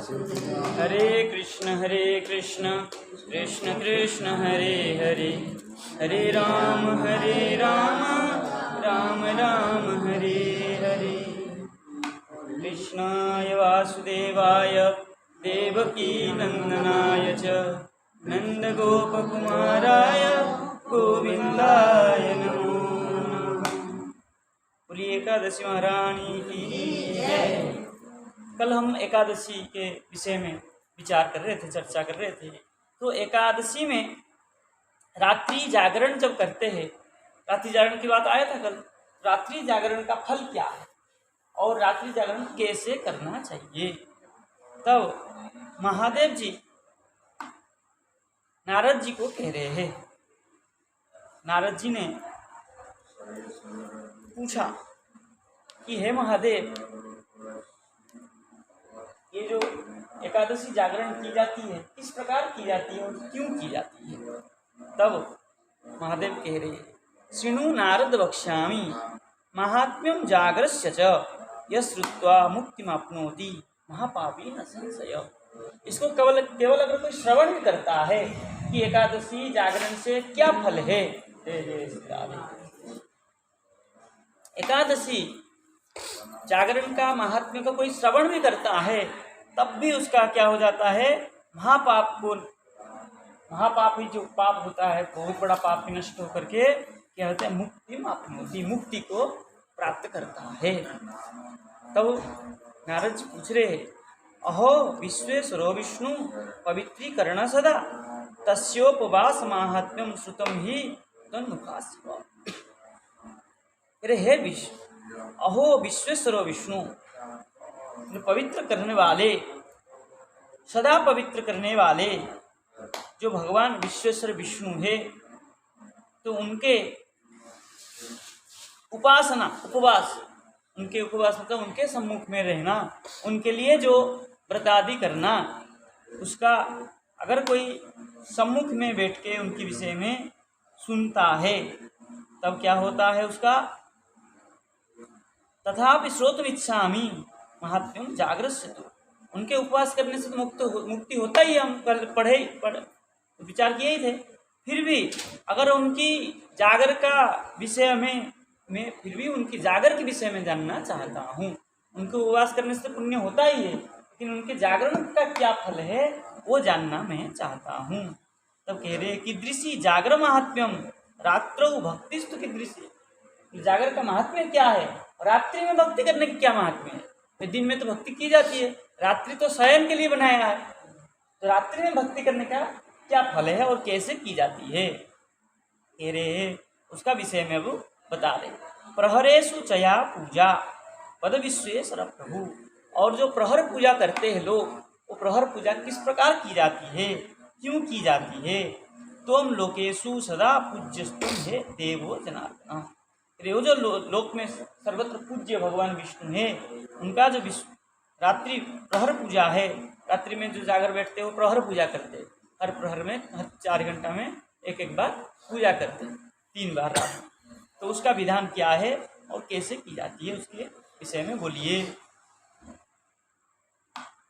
हरे कृष्ण कृष्ण कृष्ण हरे हरे, हरे राम राम राम हरे हरे। कृष्णाय वासुदेवाय देवकी नंदनाय च नंदगोपकुमाराय गोविंदाय नमो नमः। बोलिए एकादशी महारानी की जय। कल हम एकादशी के विषय में विचार कर रहे थे, चर्चा कर रहे थे। तो एकादशी में रात्रि जागरण जब करते हैं, रात्रि जागरण की बात आया था कल। रात्रि जागरण का फल क्या है और रात्रि जागरण कैसे करना चाहिए। तब महादेव जी नारद जी को कह रहे हैं। नारद जी ने पूछा कि हे महादेव, ये जो एकादशी जागरण की जाती है किस प्रकार की जाती है और क्यों की जाती है। तब महादेव कह रहे हैं, शृणु नारद वक्ष्यामि महात्म्यम जागरस्य च यश्रुत्वा मुक्तिमाप्नोति महापापी न संशय। इसको केवल अगर कोई श्रवण करता है कि एकादशी जागरण से क्या फल है। एकादशी जागरण का महात्म्य का कोई श्रवण भी करता है तब भी उसका क्या हो जाता है, महापाप ही जो पाप होता है, बहुत बड़ा पाप नष्ट होकर के क्या होता है, मुक्ति को प्राप्त करता है। तब नारद जी पूछ रहे हैं, अहो विश्वेश्वरो विष्णु पवित्रीकरण सदा तस्योपवास महात्म्यम श्रुतम ही तन्मुखास्व। हे विष्णु, अहो विश्वेश्वरो विष्णु, पवित्र करने वाले, सदा पवित्र करने वाले जो भगवान विश्वेश्वर विष्णु है, तो उनके उपवास मतलब उनके सम्मुख में रहना, उनके लिए जो व्रत आदि करना, उसका अगर कोई सम्मुख में बैठ के उनके विषय में सुनता है तब क्या होता है उसका, तथापि श्रोतुमिच्छामि महात्म्यम जागरस्य। उनके उपवास करने से तो मुक्ति होता ही, हम कल विचार किए ही थे। फिर भी अगर उनकी जागर का विषय में मैं फिर भी उनकी जागर के विषय में जानना चाहता हूँ। उनको उपवास करने से पुण्य होता ही है, लेकिन उनके जागरण का क्या फल है वो जानना मैं चाहता हूँ। तब कह रहे कीदृशी जागर महात्म्यम रात्रौ भक्तिस्तु कीदृशी। जागर का महात्म्य क्या है, रात्रि में भक्ति करने की क्या महात्म्य है। दिन में तो भक्ति की जाती है, रात्रि तो शयन के लिए बनाया है, तो रात्रि में भक्ति करने का क्या फल है और कैसे की जाती है, कह रहे उसका विषय में वो बता रहे। प्रहरेषु चया पूजा पद विश्वेश्वर प्रभु। और जो प्रहर पूजा करते हैं लोग, वो प्रहर पूजा किस प्रकार की जाती है, क्यों की जाती है। तुम लोकेशु सदा पूज्यस्तुम है देवो जनार्दन। वो जो लोक में सर्वत्र पूज्य भगवान विष्णु है, उनका जो रात्रि प्रहर पूजा है, रात्रि में जो जागर बैठते हैं वो प्रहर पूजा करते हैं। हर प्रहर में हर 4 घंटा में एक बार पूजा करते हैं, 3 बार रात में। तो उसका विधान क्या है और कैसे की जाती है उसके विषय में बोलिए।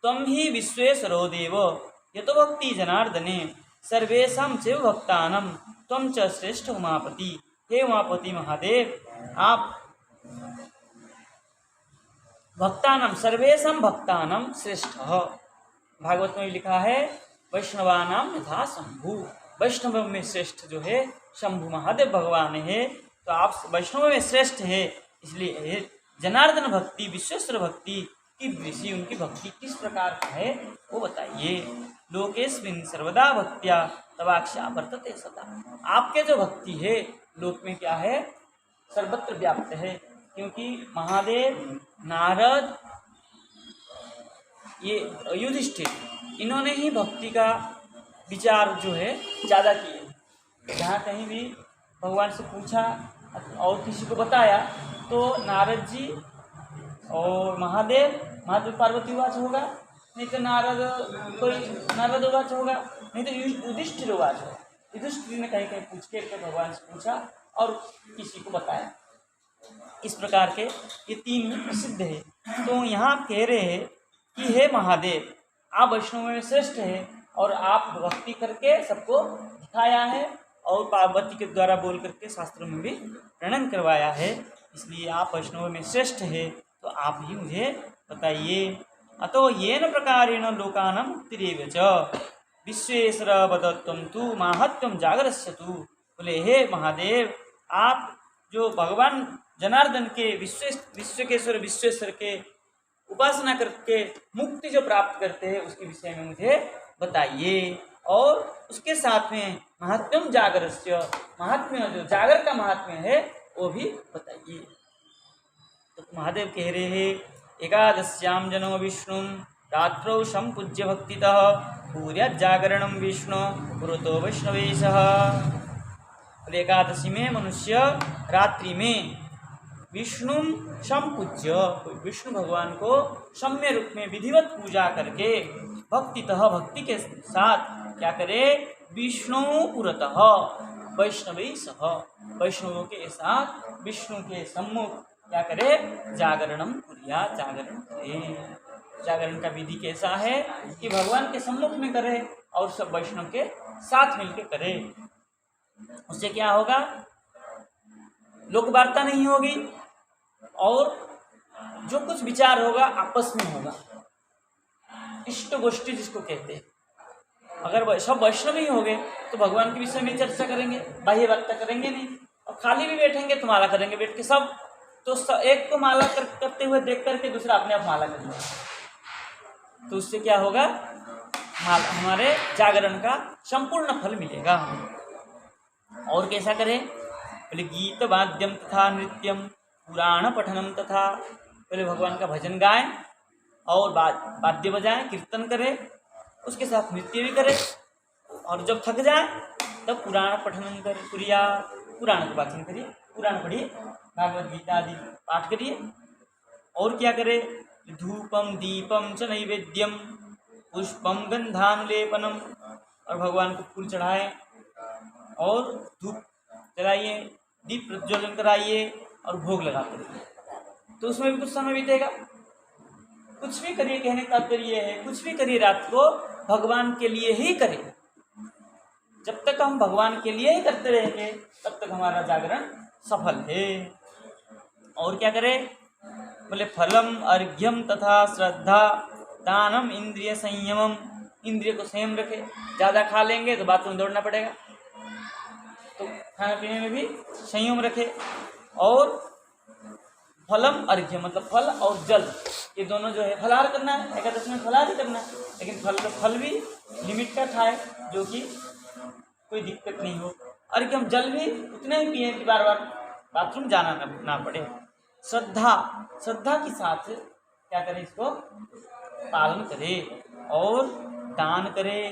त्वं ही विश्वेश्वरो देव यतो भक्ति जनार्दने सर्वेषां चैव भक्तानां त्वं च श्रेष्ठ उमापति। हे उमापति महादेव, आप भक्तानां सर्वेषां भक्तानां श्रेष्ठ। भागवत में लिखा है वैष्णवानां यथा शंभु। वैष्णव में श्रेष्ठ जो है शंभु महादेव भगवान है, तो आप वैष्णव में श्रेष्ठ है। इसलिए जनार्दन भक्ति, विश्वेश्वर भक्ति की दृष्टि, उनकी भक्ति किस प्रकार का है वो बताइए। लोकेस्मिन् सर्वदा भक्त्या तवाक्षा वर्तते सदा। आपके जो भक्ति है लोक में क्या है, सर्वत्र व्याप्त है। क्योंकि महादेव, नारद, ये युधिष्ठिर, इन्होंने ही भक्ति का विचार जो है ज़्यादा किए। जहाँ कहीं भी भगवान से पूछा और किसी को बताया तो नारद जी और महादेव पार्वती उवाच होगा, नहीं तो नारद उवाच होगा, नहीं तो युधिष्ठिर उवाच होगा। युधिष्ठिर ने कहीं पूछ के भगवान से पूछा और किसी को बताया। इस प्रकार के ये 3 प्रसिद्ध है। तो यहाँ कह रहे हैं कि हे महादेव, आप वैष्णव में श्रेष्ठ है और आप भक्ति करके सबको दिखाया है और पार्वती के द्वारा बोल करके शास्त्रों में भी वर्णन करवाया है, इसलिए आप वैष्णव में श्रेष्ठ है, तो आप ही मुझे बताइए। अतो येन प्रकारेण लोकानां मुक्तिरेव च विश्वेश्वर वदत्वं तु माहात्म्यं जागरस्य तु। बोले हे महादेव, आप जो भगवान जनार्दन के विश्वेश्वर विश्वेश्वर के उपासना करके मुक्ति जो प्राप्त करते हैं उसके विषय में मुझे बताइए, और उसके साथ में महात्म्यम जागरस्य, महात्म्य जो जागर का महात्म्य है वो भी बताइए। तो महादेव कह रहे हैं एकादश्याम जनो विष्णु रात्रौ संपूज्य भक्तितः भूर्यात् जागरणं विष्णु पुरतो वैष्णवेशः। एकादशी में मनुष्य रात्रि में विष्णु संपूज्य, विष्णु भगवान को सम्य रूप में विधिवत पूजा करके भक्तितः भक्ति के साथ क्या करे, विष्णु पुरतः वैष्णवी सह, वैष्णवों के साथ विष्णु के सम्मुख क्या करे, जागरणम कुर्या, जागरण करे। जागरण का विधि कैसा है कि भगवान के सम्मुख में करे और सब वैष्णव के साथ मिलकर करे। उससे क्या होगा, लोक वार्ता नहीं होगी और जो कुछ विचार होगा आपस में होगा, इष्ट गोष्ठी जिसको कहते हैं। अगर सब वैष्णव ही हो गए तो भगवान के विषय में चर्चा करेंगे, बाह्य वार्ता करेंगे नहीं, और खाली भी बैठेंगे तो माला करेंगे बैठ के सब, तो एक को माला करते हुए देख करके दूसरा अपने आप माला करेंगे, तो उससे क्या होगा, हमारे जागरण का संपूर्ण फल मिलेगा। और कैसा करें, पहले गीत वाद्यम तथा नृत्यम पुराण पठनम तथा, पहले भगवान का भजन गाएं और वाद्य बजाएं, कीर्तन करें, उसके साथ नृत्य भी करें, और जब थक जाए तब पुराण पठनम कर कुरिया, पुराण का वाचन करिए, पुराण पढ़िए, भागवत गीता आदि पाठ करिए। और क्या करे, धूपम दीपम च नैवेद्यम पुष्पम गंधानुलेपनम, और भगवान को फूल चढ़ाएं और धूप जलाइए, दीप प्रज्वलन कराइए और भोग लगाते रहिए, तो उसमें भी कुछ समय बीतेगा। कुछ भी करिए, कहने का तात्पर्य है कुछ भी करिए रात को भगवान के लिए ही करें। जब तक हम भगवान के लिए ही करते रहेंगे तब तक हमारा जागरण सफल है। और क्या करें, बोले फलम अर्घ्यम तथा श्रद्धा दानम इंद्रिय संयमम, इंद्रिय को संयम रखे, ज़्यादा खा लेंगे तो बाथरूम दौड़ना पड़ेगा, तो खाने पीने में भी संयम रखे। और फलम अर्घ्य मतलब फल और जल, ये दोनों जो है, फलाहार करना है, एकादशी में फलाहार ही करना है, लेकिन फल भी लिमिट का खाए जो कि कोई दिक्कत नहीं हो। अर्घ्यम जल भी उतना ही पिए कि बार बार बाथरूम जाना ना पड़े। श्रद्धा के साथ क्या करें, इसको पालन करें और दान करें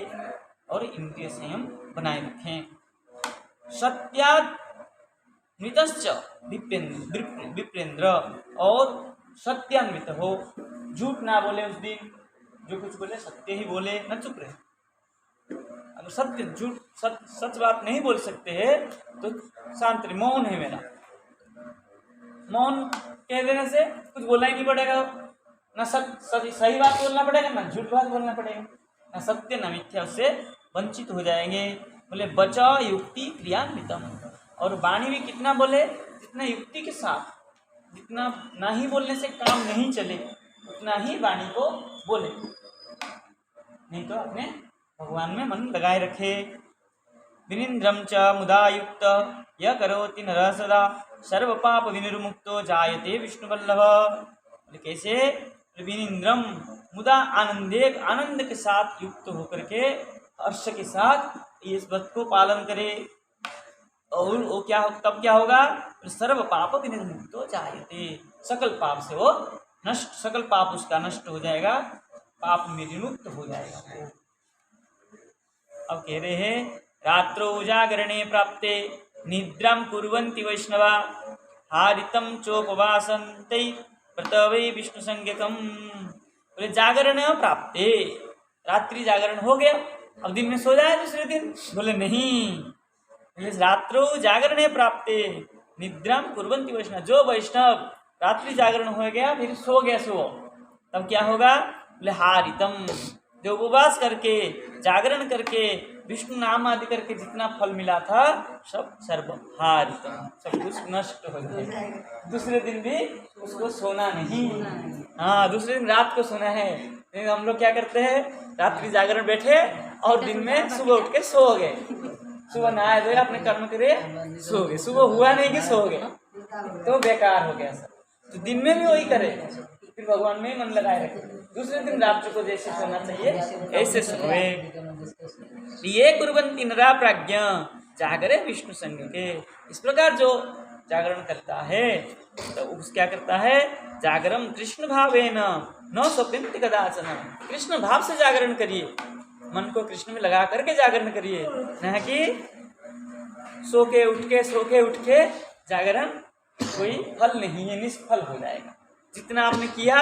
और इंद्रिय संयम बनाए रखें। सत्यात् मृतश्च विप्रेंद्र, और सत्यान्वित हो, झूठ ना बोले उस दिन, जो कुछ बोले सत्य ही बोले, न चुप रहे। अगर सत्य झूठ सच बात नहीं बोल सकते हैं तो शांत रहे, मौन है मेरा, मौन कह देने से कुछ बोलना ही नहीं पड़ेगा, ना सही बात बोलना पड़ेगा, ना झूठ बात बोलना पड़ेगा, ना सत्य ना मिथ्या, उससे वंचित हो जाएंगे। बोले बचा युक्ति क्रियान्वितम, और वाणी भी कितना बोले, जितना युक्ति के साथ, जितना ना ही बोलने से काम नहीं चले उतना ही वाणी को बोले, नहीं तो अपने भगवान में मन लगाए रखे। विनिन्द्रम च मुदा युक्त यह करोति नरः सदा सर्व पाप विनिर्मुक्तो जायते विष्णुवल्लभ। कैसे, विनिन्द्रम मुदा आनंद के साथ युक्त होकर के, हर्ष के साथ इस व्रत को पालन करे, और वो क्या तब क्या होगा, सर्व पाप विनिर्मुक्तो जायते, सकल पाप से वो नष्ट, सकल पाप उसका नष्ट हो जाएगा, पाप में विमुक्त हो जाएगा। अब कह रहे हैं रात्रो जागरणे प्राप्ते निद्रां कुर्वन्ति वैष्णवा हारितं चोपवासन्ते व्रतवै विष्णु संज्ञकम। बोले जागरण प्राप्ते, रात्रि जागरण हो गया, अब दिन में सो जाए दूसरे दिन, बोले नहीं, रात्रो जागरणे प्राप्ते निद्रां कुर्वन्ति वैष्णव, जो वैष्णव रात्रि जागरण हो गया फिर सो गया, तब क्या होगा, बोले हारितम, जो उपवास करके जागरण करके विष्णु नाम आदि करके जितना फल मिला था सब सर्वहारितम, सब कुछ नष्ट हो जाएगा। दूसरे दिन भी उसको सोना नहीं। हाँ, दूसरे दिन रात को सोना है। लेकिन हम लोग क्या करते हैं, रात्रि जागरण बैठे और दिन में सुबह उठ के सो गए, सुबह नहाए धोए अपने कर्म करे सो गए, सुबह हुआ नहीं कि सो गए, तो बेकार हो गया सब। तो दिन में भी वही करे, फिर भगवान में ही मन लगाए रखे। दूसरे दिन रात्रि को जैसे सोना चाहिए ऐसे सोए। ये कुर्वन्ति नरा प्राज्ञ जागरे विष्णु संग के। इस प्रकार जो जागरण करता है तो उस क्या करता है, जागरम कृष्ण भावेन न स्वप्नति कदाचन। कृष्ण भाव से जागरण करिए, मन को कृष्ण में लगा करके जागरण करिए, न कि सो के उठ के जागरण कोई फल नहीं है, निष्फल हो जाएगा। जितना आपने किया,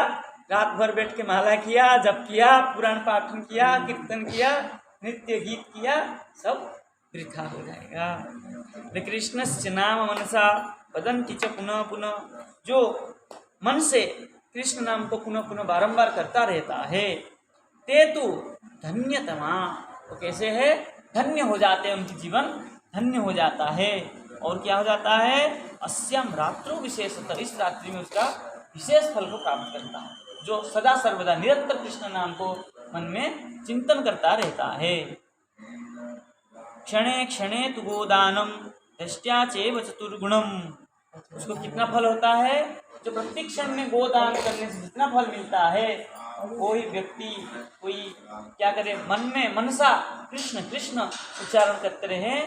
रात भर बैठ के माला किया, जप किया, पुराण पाठन किया, कीर्तन किया, नृत्य गीत किया, सब वृथा हो जाएगा। कृष्णस्य नाम मनसा वदन्ति च पुनः पुनः। जो मन से कृष्ण नाम को पुनः पुनः बारंबार करता रहता है, ते तु धन्यतमा, तो कैसे है, धन्य हो जाते हैं, उनकी जीवन धन्य हो जाता है। और क्या हो जाता है, अस्याम रात्रो विशेषतः, इस रात्रि में उसका विशेष फल को प्राप्त करता है, जो सदा सर्वदा निरंतर कृष्ण नाम को मन में चिंतन करता रहता है। क्षणे क्षणे तु गोदानम दृष्ट्या चैव चतुर्गुणम। उसको कितना फल होता है, जो प्रत्येक क्षण में गोदान करने से जितना फल मिलता है, कोई व्यक्ति कोई क्या करे, मन में मनसा कृष्ण कृष्ण उच्चारण करते रहे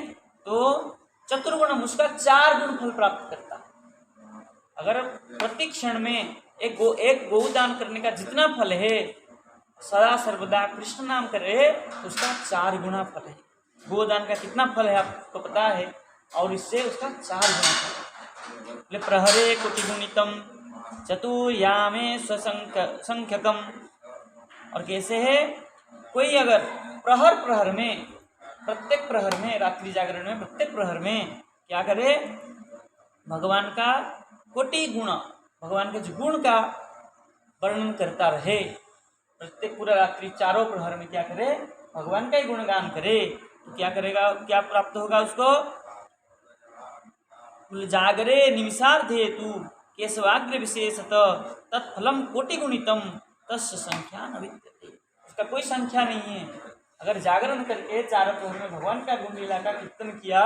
तो चतुर्गुणम, उसका 4 गुण फल प्राप्त करता है। अगर प्रत्येक क्षण में एक गोदान करने का जितना फल है, सदा सर्वदा कृष्ण नाम करे तो उसका 4 गुना फल है। गोदान का कितना फल है आपको पता है, और इससे उसका 4 गुना फल। प्रहरे कोटिगुणितम चतुर्यामे स्वसंख्यकम। और कैसे है, कोई अगर प्रहर में, प्रत्येक प्रहर में, रात्रि जागरण में प्रत्येक प्रहर में क्या करे, भगवान का कोटि गुण, भगवान के जो गुण का वर्णन करता रहे, प्रत्येक पूरा रात्रि चारों प्रहर में क्या करे, भगवान का ही गुणगान करे, तो क्या करेगा, क्या प्राप्त होगा उसको, जागरे निमिषार्धे तु केशवाग्र विशेषत तत्फलम कोटि गुणितम तस्य संख्या न विद्यते। उसका कोई संख्या नहीं है। अगर जागरण करके चारों प्रहर में भगवान का गुण लीला का कीर्तन किया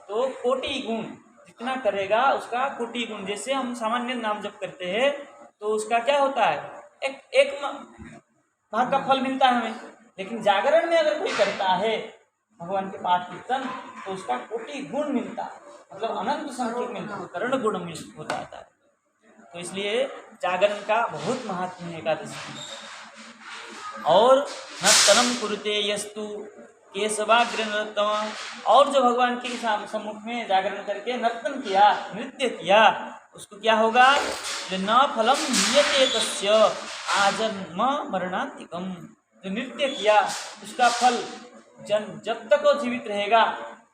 तो कोटि गुण जितना करेगा उसका कोटि गुण। जैसे हम सामान्य नाम जप करते हैं तो उसका क्या होता है, एक भाग का फल मिलता है हमें, लेकिन जागरण में अगर कोई करता है भगवान के पाठ कीर्तन तो उसका कोटि गुण मिलता है, मतलब अनंत संख्यक मिलता है, कर्ण गुण हो जाता है। तो इसलिए जागरण का बहुत महत्व है एकादशी। और नर्तनम कुरुते यस्तु केशवाग्र नृत्यम। और जो भगवान के सम्मुख में जागरण करके नर्तन किया, नृत्य किया, उसको क्या होगा, न फलम हीयते तस्य आजन्म मरणांतिकम। जो नृत्य किया उसका फल जब तक वो जीवित रहेगा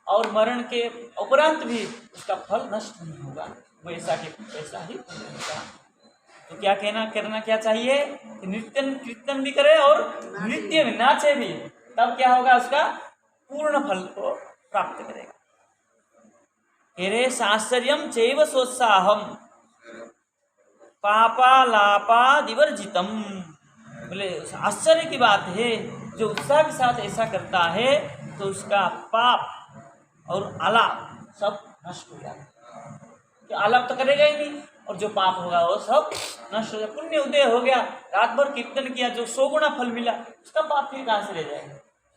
और मरण के उपरांत भी उसका फल नष्ट नहीं होगा, वैसा ही होगा। तो क्या करना क्या चाहिए कि नृत्य कीर्तन भी करे और नृत्य में नाचे भी, तब क्या होगा, उसका पूर्ण फल को प्राप्त करेगा। हेरे साश्चर्यम चैव सोत्साहम पापालापा दिवर्जितम। बोले आश्चर्य की बात है, जो उत्साह के साथ ऐसा करता है तो उसका पाप और आलाप सब नष्ट हो जाता है। कि आलाप तो करेगा ही नहीं, और जो पाप होगा वो सब नष्ट हो जाए। पुण्य उदय हो गया, रात भर कीर्तन किया, जो 100 गुना फल मिला, उसका पाप फिर कहाँ से रह जाएगा,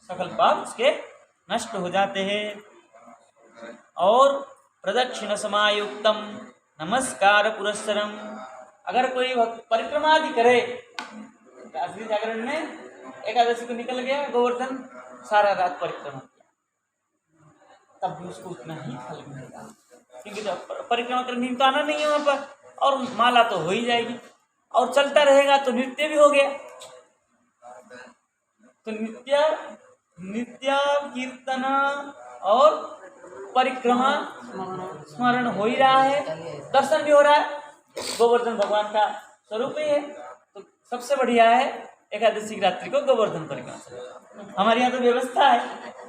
सकल पाप उसके नष्ट हो जाते हैं। और प्रदक्षिण समायुक्तम नमस्कार पुरस्सरम। अगर कोई परिक्रमा आदि करे, रात्रि जागरण में एकादशी को निकल गया गोवर्धन, सारा रात परिक्रमा किया, तब भी उसको उतना ही फल मिलेगा, क्योंकि जब परिक्रमा करने तो आना नहीं है वहाँ पर, और माला तो हो ही जाएगी, और चलता रहेगा तो नृत्य भी हो गया। तो नित्य कीर्तन और परिक्रमा स्मरण हो ही रहा है, दर्शन भी हो रहा है, गोवर्धन भगवान का स्वरूप ही है। तो सबसे बढ़िया है एकादशी की रात्रि को गोवर्धन परिक्रमा चलेगा। हमारे यहाँ तो व्यवस्था है,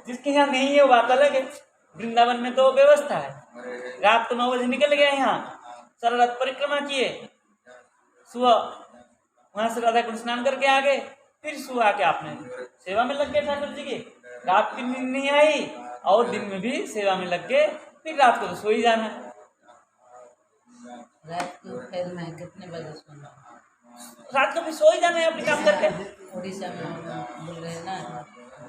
जिसके यहाँ नहीं है वो बात अलग है। वृंदावन में तो व्यवस्था है। रात को 9 बजे निकल गए यहाँ, सारा रात परिक्रमा किए, सुबह वहां से राधा कुंड स्नान करके आ गए, फिर सुबह आके आपने सेवा में लग गए ठाकुर जी की। रात की नींद नहीं आई और दिन में भी सेवा में लग गए, फिर रात को तो सो ही जाना है। रात को फिर मैं कितने बजे सोना? रात को फिर सो ही जाना है अपने काम करके। उड़ीसा में बोल रहे हैं ना,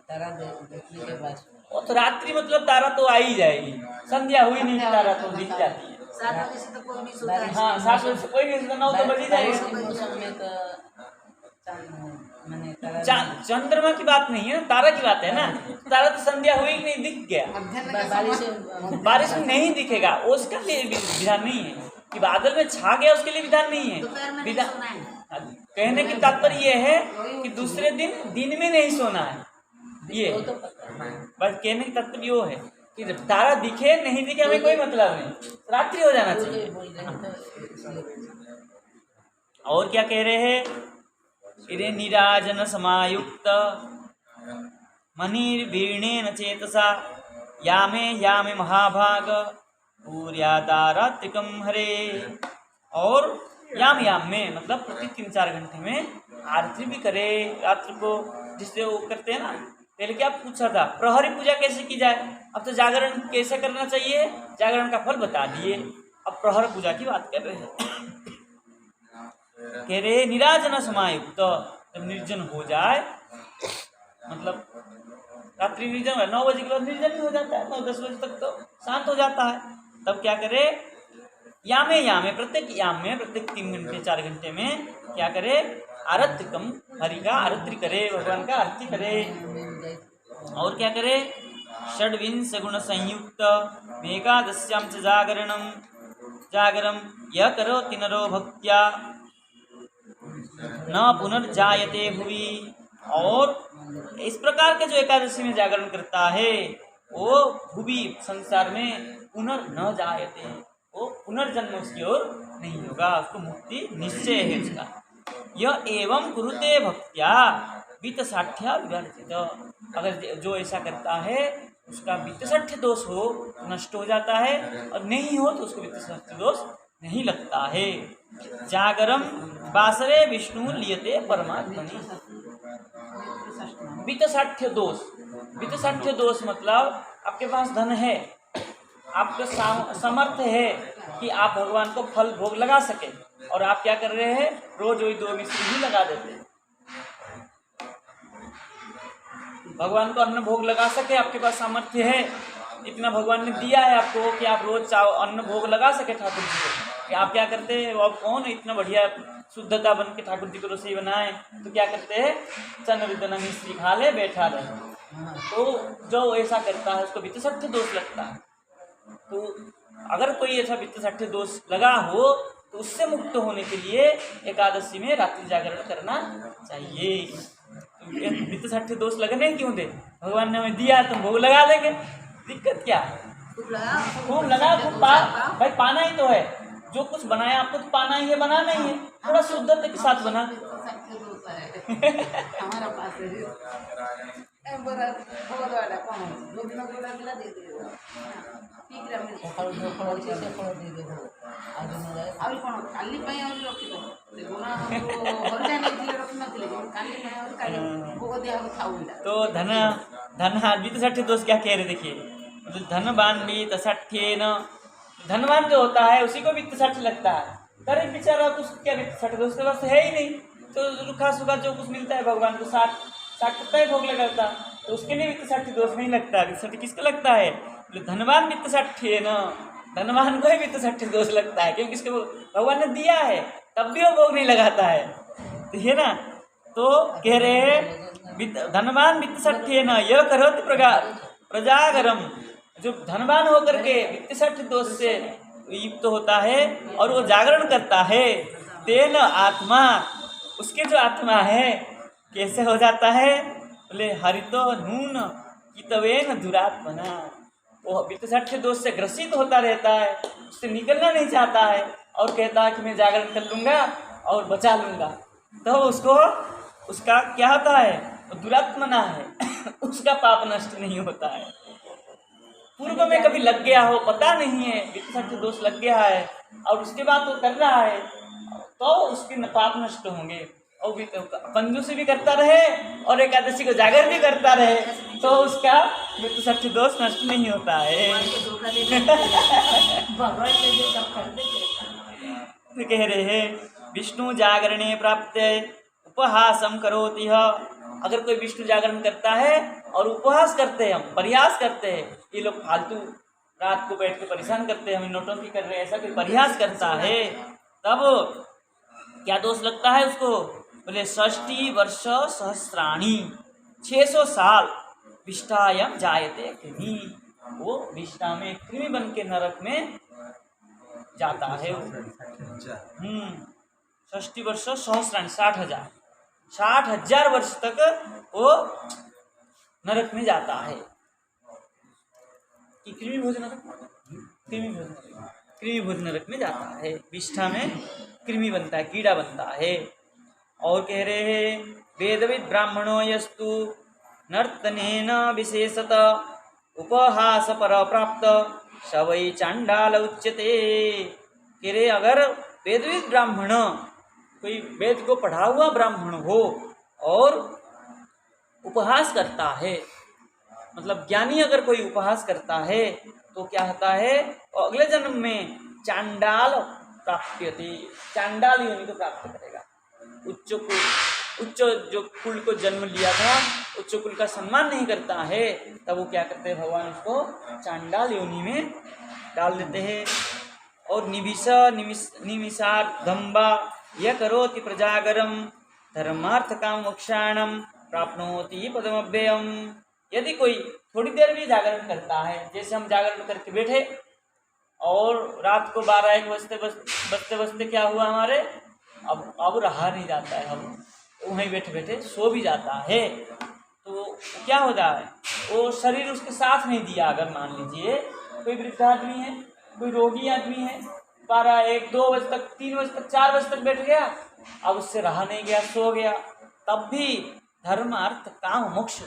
तारा देखने के बाद और तो रात्रि मतलब तारा तो आ ही जाएगी, संध्या हुई नहीं तारा तो दिख जाती है। 7 बजे से तो कोई नहीं सोता है। हाँ 7 बजे से कोई नहीं सोता, 9 तो बज ही बारिश जाएगी। के मौसम में तो मैंने तारा चंद्रमा की बात नहीं है, तारा की बात है ना। तारा तो संध्या हुई कि नहीं दिख गया, बारिश में नहीं दिखेगा, उसका लिए विधान नहीं है कि बादल में छा गया, उसके लिए विधान नहीं है। दोपहर में नहीं विधान सोना है। कहने की तात्पर्य ये है कि दूसरे दिन में नहीं सोना है, ये वो तो पता है। बस कहने की तात्पर्य वो है कि तारा दिखे नहीं दिखे हमें कोई मतलब नहीं, रात्रि हो जाना चाहिए। बोल रहे हैं तो इसलिए और क्या कह रहे हैं? इरे निराजन समायुक्त मणिर्वीणेन चेतसा यामे महाभाग पूर्यादारात्रिकम हरे। और याम में मतलब प्रति 3-4 घंटे में आरती भी करे रात्रि को, जिससे वो करते हैं ना। पहले क्या पूछा था, प्रहरी पूजा कैसे की जाए, अब तो जागरण कैसे करना चाहिए, जागरण का फल बता दिए, अब प्रहर पूजा की बात कर रहे हैं। कह रहे निराजन समायुक्त, जब निर्जन हो जाए, मतलब रात्रि निर्जन है, 9 बजे के बाद निर्जन ही हो जाता है, 9-10 बजे तक तो शांत हो जाता है। तब क्या करे, यामे प्रत्येक याम में प्रत्येक 3 घंटे 4 घंटे में क्या करे, आरत्रिकम हरि का आरती करे, भगवान का आरती करे। और क्या करे, षड्विंश गुण संयुक्त एकादश्याम च जागरम यह करोति नरो भक्त्या न पुनर्जायते हुई। और इस प्रकार के जो एकादशी में जागरण करता है वो भुवि संसार में पुनर्न जायते, वो पुनर्जन्म उसकी ओर नहीं होगा, उसको मुक्ति निश्चय है उसका। यह एवं कुरुते भक्त्या वित्तसाठ्या विवर्जित। अगर जो ऐसा करता है उसका वित्तसाठ्य दोष हो तो नष्ट हो जाता है, और नहीं हो तो उसको वित्तसाठ्य दोष नहीं लगता है। जागरम बासरे विष्णु लियते परमात्मनि। वित्तसाठ्य दोष मतलब आपके पास धन है, आपका सामर्थ्य है कि आप भगवान को फल भोग लगा सके, और आप क्या कर रहे हैं, रोज वही 2 मिश्री ही लगा देते हैं। भगवान को अन्न भोग लगा सके, आपके पास सामर्थ्य है, इतना भगवान ने दिया है आपको कि आप रोज अन्न भोग लगा सके ठाकुर जी को। कि आप क्या करते हैं, वो आप कौन इतना बढ़िया शुद्धता बन के ठाकुर जी को रसोई बनाए, तो क्या करते हैं, चन्न विदना मिश्री खा ले बैठा रहे। तो जो ऐसा करता है उसको वित्तसाठ्य दोष लगता है। तो अगर कोई ऐसा वित्तसाठ्य दोष लगा हो तो उससे मुक्त होने के लिए एकादशी में रात्रि जागरण करना चाहिए। वित्तसाठ्य दोष लगने क्यों दे, भगवान ने हमें दिया तो भोग लगा देंगे, दिक्कत क्या है। खूब लगा खूब भाई पाना ही तो है, जो कुछ बनाया आपको तो पाना ही है, बनाना ही है, थोड़ा शुद्धता के साथ बना। हमारा पास तो धन वित्तसाठ्य दोष क्या कह रहे, देखिए धनवान वित्तसाठ्येन, धनवान जो होता है उसी को वित्तसाठ्य लगता है। गरीब बेचारा कुछ क्या वित्तसाठ्य दोष, उसके पास है ही नहीं, तो रुखा सुखा जो कुछ मिलता है भगवान को 60 भोग लगाता, तो उसके लिए वित्तसाठ्य दोष नहीं लगता। वित्तसाठ्य किसको लगता है, धनवान वित्तसाठ्येन, धनवान को ही वित्तसाठ्य दोष लगता है, क्योंकि इसको भगवान ने दिया है तब भी वो भोग नहीं लगाता है, तो है ना। तो कह रहे हैं धनवान वित्तसाठ्येन यह करोति प्रजागरम, जो धनवान होकर के वित्तसाठ्य दोष से युक्त होता है और वो जागरण करता है, तेन आत्मा, उसके जो आत्मा है कैसे हो जाता है, बोले हरितो नून कितवेन दुरात्मना, वो वित्तसाठ्य दोष से ग्रसित होता रहता है, उससे निकलना नहीं चाहता है और कहता है कि मैं जागरण कर लूँगा और बचा लूँगा, तो उसको उसका क्या होता है, वो दुरात्मना है उसका पाप नष्ट नहीं होता है। पूर्व में कभी लग गया हो, पता नहीं है, वित्त दोष लग गया है और उसके बाद वो कर रहा है तो उसके पाप नष्ट होंगे। और भी तो कंजूसी भी करता रहे और एकादशी को जागर भी करता रहे तो उसका वित्त दोष नष्ट नहीं होता है। भगवान को धोखा दे देते। भगवान के जो सब कर देते। तो कह रहे हैं विष्णु जागरणे प्राप्त उपहासम करोति ह। अगर कोई विष्णु जागरण करता है और उपहास करते हैं, हम परिहास करते हैं, ये लोग फालतू रात को बैठ के परेशान करते हैं, हमें नौटंकी कर रहे हैं, ऐसा कोई परिहास करता है तब क्या दोष लगता है उसको? बोले 60 वर्ष सहस्राणी, 600 साल विष्टायाम जायते कृमि, वो विष्टा में कृमि बन के नरक में जाता है। 60 वर्ष सहस्राणी 60,000 वर्ष तक वो नरक में जाता है। कि कृमि भोज नरक, कृमि भोज नरक में जाता है, विष्ठा में कृमि बनता है, कीड़ा बनता है। और कह रहे हैं वेदविद ब्राह्मणो यस्तु नर्तनेन विशेषत उपहास पर प्राप्त सवै चांडाल उच्यते। कह रहे अगर वेदविद ब्राह्मण, कोई वेद को पढ़ा हुआ ब्राह्मण हो और उपहास करता है, मतलब ज्ञानी अगर कोई उपहास करता है तो क्या होता है, और अगले जन्म में चांडाल प्राप्यते, चांडाल योनि को प्राप्त करेगा। उच्च जो कुल को जन्म लिया था, उच्च कुल का सम्मान नहीं करता है, तब वो क्या करते हैं, भगवान उसको चांडाल योनि में डाल देते हैं। और निमिषार्धम्बा यह करोति प्रजागरम धर्मार्थ काम मोक्षाणम प्राप्नोति पदमव्ययम। यदि कोई थोड़ी देर भी जागरण करता है, जैसे हम जागरण करके बैठे और रात को 12-1 बजते क्या हुआ हमारे, अब रहा नहीं जाता है, हम वहीं बैठे बैठे सो भी जाता है, तो क्या हो रहा है, वो शरीर उसके साथ नहीं दिया। अगर मान लीजिए कोई वृद्ध आदमी है, कोई रोगी आदमी है, 12-1-2 बजे तक, 3 बजे तक, 4 बजे तक बैठ गया, अब उससे रहा नहीं गया, सो गया, तब भी धर्म अर्थ काम मोक्ष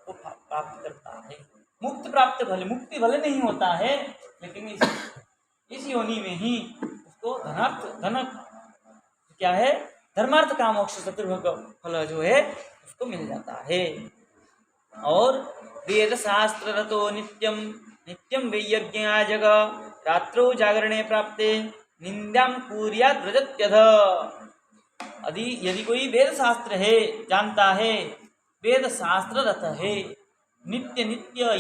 को प्राप्त करता है। मुक्ति प्राप्त भले, मुक्ति भले नहीं होता है, लेकिन इस योनि में ही उसको धन क्या है, धर्मार्थ काम मोक्ष चतुर्भुज फल जो है उसको मिल जाता है। और वेद शास्त्र रतो नित्यम वैयज्ञ जग रात्रो जागरणे प्राप्ते निंद्याम कुर्यात् व्रजत्यध। यदि कोई वेद शास्त्र है, जानता है, वेद शास्त्र रत है, नित्य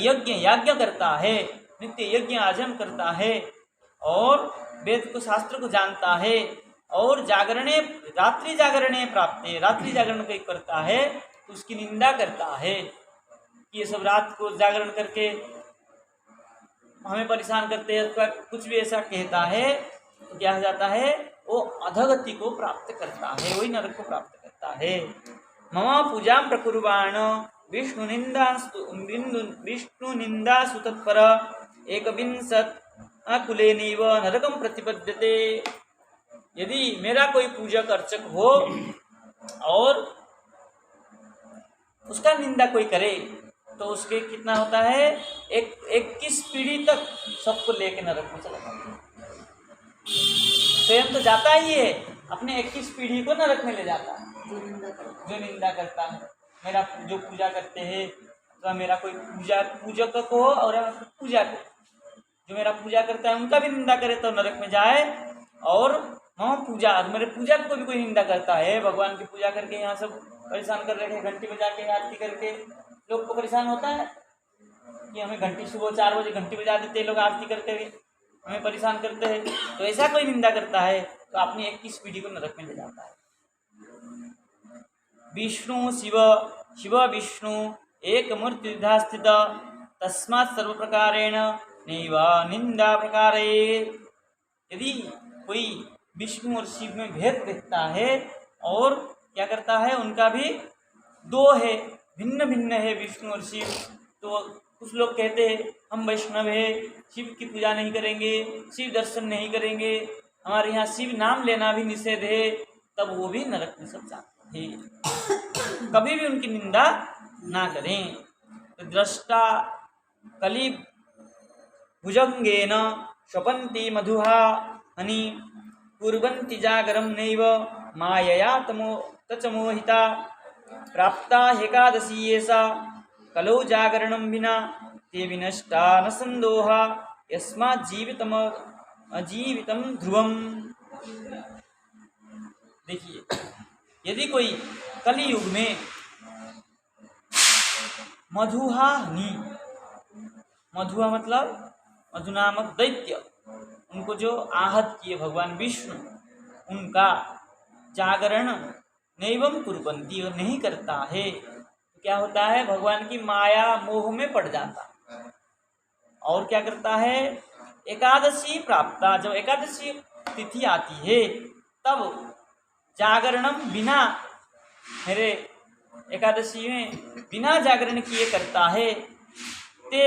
यज्ञ करता है, नित्य यज्ञ आचरण करता है और वेद को शास्त्र को जानता है और रात्रि जागरणे प्राप्ते, रात्रि जागरण कोई करता है तो उसकी निंदा करता है कि ये सब रात को जागरण करके हमें परेशान करते हैं, कुछ भी ऐसा कहता है तो क्या हो जाता है, वो अधगति को प्राप्त करता है, वही नरक को प्राप्त करता है। मम पूजा प्रकुर्वाण विष्णु निंदा सुतत्पर एकविंशत कुलेनैव नरकम प्रतिपद्यते। यदि मेरा कोई पूजक अर्चक हो और उसका निंदा कोई करे तो उसके कितना होता है, 21 पीढ़ी तक सबको लेके नरक में चला जाता है। स्वयं तो जाता ही है, अपने 21 पीढ़ी को नरक में ले जाता है। जो निंदा करता है, मेरा जो पूजा करते हैं, तो मेरा कोई पूजक को और पूजा को, जो मेरा पूजा करता है उनका भी निंदा करे तो नरक में जाए। और पूजा, मेरे पूजा को भी कोई निंदा करता है, भगवान की पूजा करके यहाँ सब परेशान कर रहे हैं, घंटी बजा के आरती करके लोग को परेशान होता है कि हमें घंटी सुबह 4 बजे घंटी बजा देते हैं लोग, आरती करते हुए हमें परेशान करते हैं, तो ऐसा कोई निंदा करता है तो अपनी 21 पीढ़ी को नरक में ले जाता है। विष्णु शिव विष्णु एक मूर्ति स्थित तस्मात् सर्व प्रकारेण नैव निंदा प्रकारे। यदि कोई विष्णु और शिव में भेद देखता है और क्या करता है, उनका भी 2 है, भिन्न भिन्न है विष्णु और शिव, तो कुछ लोग कहते हैं हम वैष्णव है, शिव की पूजा नहीं करेंगे, शिव दर्शन नहीं करेंगे, हमारे यहाँ शिव नाम लेना भी निषेध है, तब वो भी नरक में सब जाते हैं। हे कभी भी उनकी निंदा ना करें। तो दृष्टा कली भुजंगेन स्वपन्ति मधुहा हनि कुर्वन्ति जागरं नैव मायया तमो तचमोहिता प्राप्ता एकादशी येषा कलौ जागरणं विना ते विनष्टा न संदोहा यस्मात् जीवितम अजीवितम ध्रुवम। देखिए, यदि कोई कलयुग में मधुहानि, मधुआ मतलब मधु नामक दैत्य, उनको जो आहत किए भगवान विष्णु, उनका जागरण नैवम कुर्वन्ति, और नहीं करता है, तो क्या होता है, भगवान की माया मोह में पड़ जाता है। और क्या करता है, एकादशी प्राप्ता, जब एकादशी तिथि आती है तब जागरणम बिना, मेरे एकादशी में बिना जागरण किए करता है, ते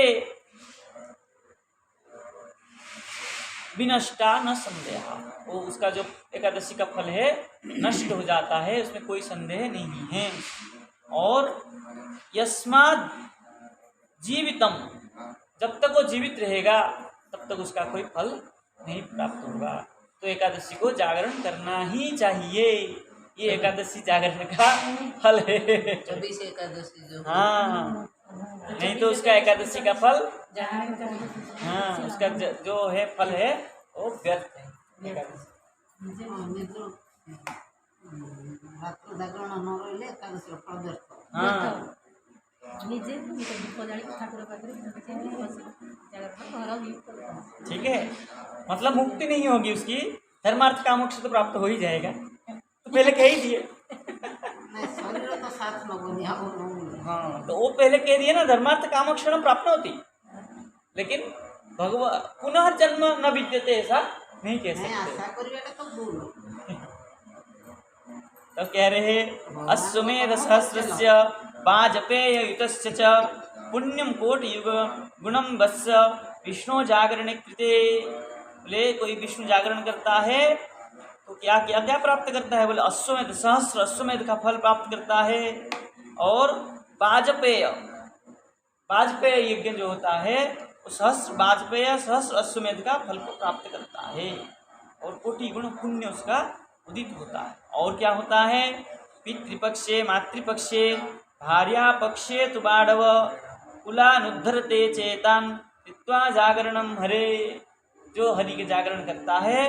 विनष्टा न संदेह, वो उसका जो एकादशी का फल है नष्ट हो जाता है, उसमें कोई संदेह नहीं है। और यस्माद् जीवितम, जब तक वो जीवित रहेगा तब तक उसका कोई फल नहीं प्राप्त होगा। तो एकादशी को जागरण करना ही चाहिए, ये एकादशी जागरण का फल है। 24 एकादशी जो, हाँ, नहीं तो उसका एकादशी का फल, हाँ, उसका जो है फल है वो व्यर्थ है। एकादशी रात्र जागरण न रहिले एकादशी फल व्यर्थ। हाँ, ନିଜେ ଦୀପ ଜାଳିକି ଠାକୁର ପାଖରେ ଜାଗରଣ ଘର ठीक है, मतलब मुक्ति नहीं होगी उसकी, धर्मार्थ कामोक्ष तो प्राप्त हो ही जाएगा, तो पहले कह ही दिए। शरीर तो साथ न बनी, हाँ, तो वो पहले कह दिए ना, धर्मार्थ कामोक्षण प्राप्त होती, लेकिन भगवान पुनः जन्म न विद्यते, ऐसा नहीं कह सकते। आशा करिएटा तो भूल। तो कह रहे अश्वमेध सहस्रस्य वाजपेय युतस्य च पुण्यम कोटि युग गुणम वत्स विष्णु जागरण कृते। बोले कोई विष्णु जागरण करता है तो क्या क्या क्या प्राप्त करता है, बोले अश्वमेध, सहस्र अश्वमेध का फल प्राप्त करता है। और वाजपेय, वाजपेय यज्ञ जो होता है वो सहस्र वाजपेय सहस्र अश्वमेध का फल को प्राप्त करता है, और कोटि गुण पुण्य उसका उदित होता है। और क्या होता है, पितृपक्षे मातृपक्षे भार्या पक्षे तु बाढ़व कुलानुद्धरते चेतान कृत्वा जागरणम हरे। जो हरि के जागरण करता है,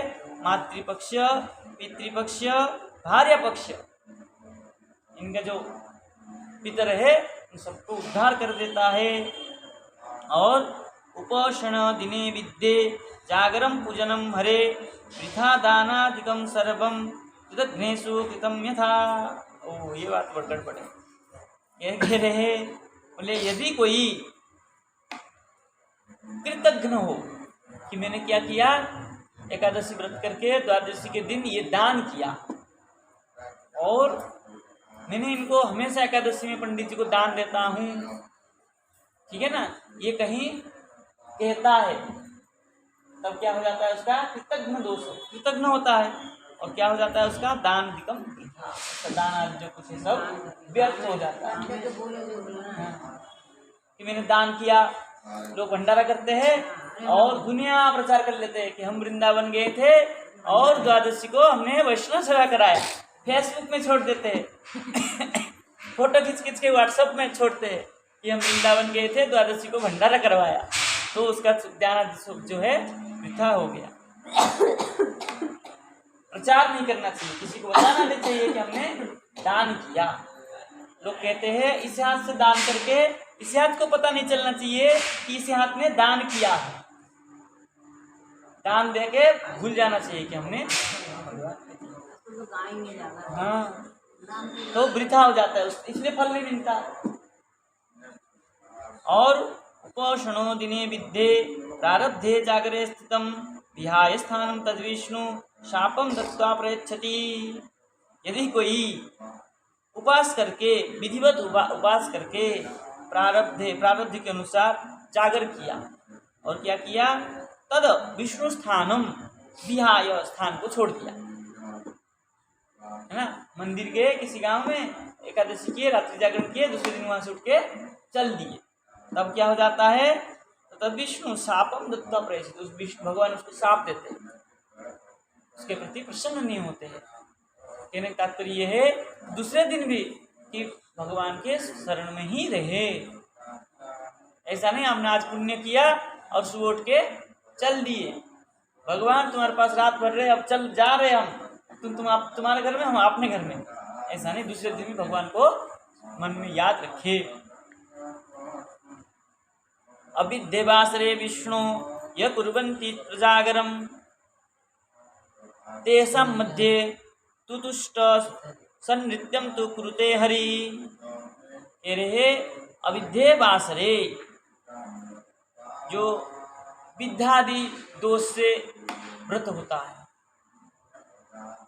मातृपक्ष पितृपक्ष भार्या पक्ष, इनका जो पितर है उन सबको उद्धार कर देता है। और उपोषण दिने विद्ये जागरम पूजनम हरे वृथा दानादिकम सर्वम कृतघ्नेषु कृतम यथा। ओ, ये बात बड़ गड़बड़ है। कह रहे, बोले यदि कोई कृतघ्न हो कि मैंने क्या किया, एकादशी व्रत करके द्वादशी के दिन ये दान किया, और मैंने इनको हमेशा एकादशी में पंडित जी को दान देता हूँ, ठीक है ना, ये कहीं कहता है, तब क्या हो जाता है, उसका कृतघ्न दोष, कृतघ्न होता है, और क्या हो जाता है, उसका दान अधिकम, दान आदि जो कुछ है सब व्यर्थ हो जाता है। हाँ, कि मैंने दान किया, लोग भंडारा करते हैं और दुनिया प्रचार कर लेते हैं कि हम वृंदावन गए थे और द्वादशी को हमने वैष्णव सेवा कराया, फेसबुक में छोड़ देते हैं फोटो खींच खींच के व्हाट्सएप में छोड़ते हैं कि हम वृंदावन गए थे, द्वादशी को भंडारा करवाया, तो उसका ज्ञान जो है वृथा हो गया। प्रचार नहीं करना चाहिए, किसी को बताना नहीं चाहिए कि हमने दान किया। लोग कहते हैं इस हाथ से दान करके, इस हाथ को पता नहीं चलना चाहिए कि इस हाथ ने दान किया है, दान दे के भूल जाना चाहिए कि हमने, हाँ, तो वृथा हो जाता है, इसलिए फल नहीं मिलता। और उपोषणो दिने विद्ये प्रारब्धे जागरे स्थितम विहाय स्थानम तद्विष्णु शापम दत्वा प्रयच्छति। यदि कोई उपास करके, विधिवत उपास करके प्रारब्ध के अनुसार जागर किया, और क्या किया, तद विष्णु स्थानम विहाय, स्थान को छोड़ दिया, है ना, मंदिर गए किसी गांव में, एकादशी किए, रात्रि जागरण किए, दूसरे दिन वहां से उठ के चल दिए, तब क्या हो जाता है, तो तब विष्णु शापम दत्ता प्रेषित, उस विष्णु भगवान उसको शाप देते हैं, उसके प्रति प्रसन्न नहीं होते हैं। कहने का तात्पर्य यह है दूसरे दिन भी कि भगवान के शरण में ही रहे। ऐसा नहीं हमने आज पुण्य किया और सुबह उठ के चल दिए, भगवान तुम्हारे पास रात भर रहे, अब चल जा रहे हम, तुम्हारे घर में, हम अपने घर में, ऐसा नहीं। दूसरे दिन भी भगवान को मन में याद रखे। अविद्यवासरे विष्णु य कुर्वन्ति प्रजागरम तेषां मध्ये तुतुष्ट सन्नृत्यं तु कुरुते हरि। कह रहे अविद्यवासरे, जो विद्यादि दोष से व्रत होता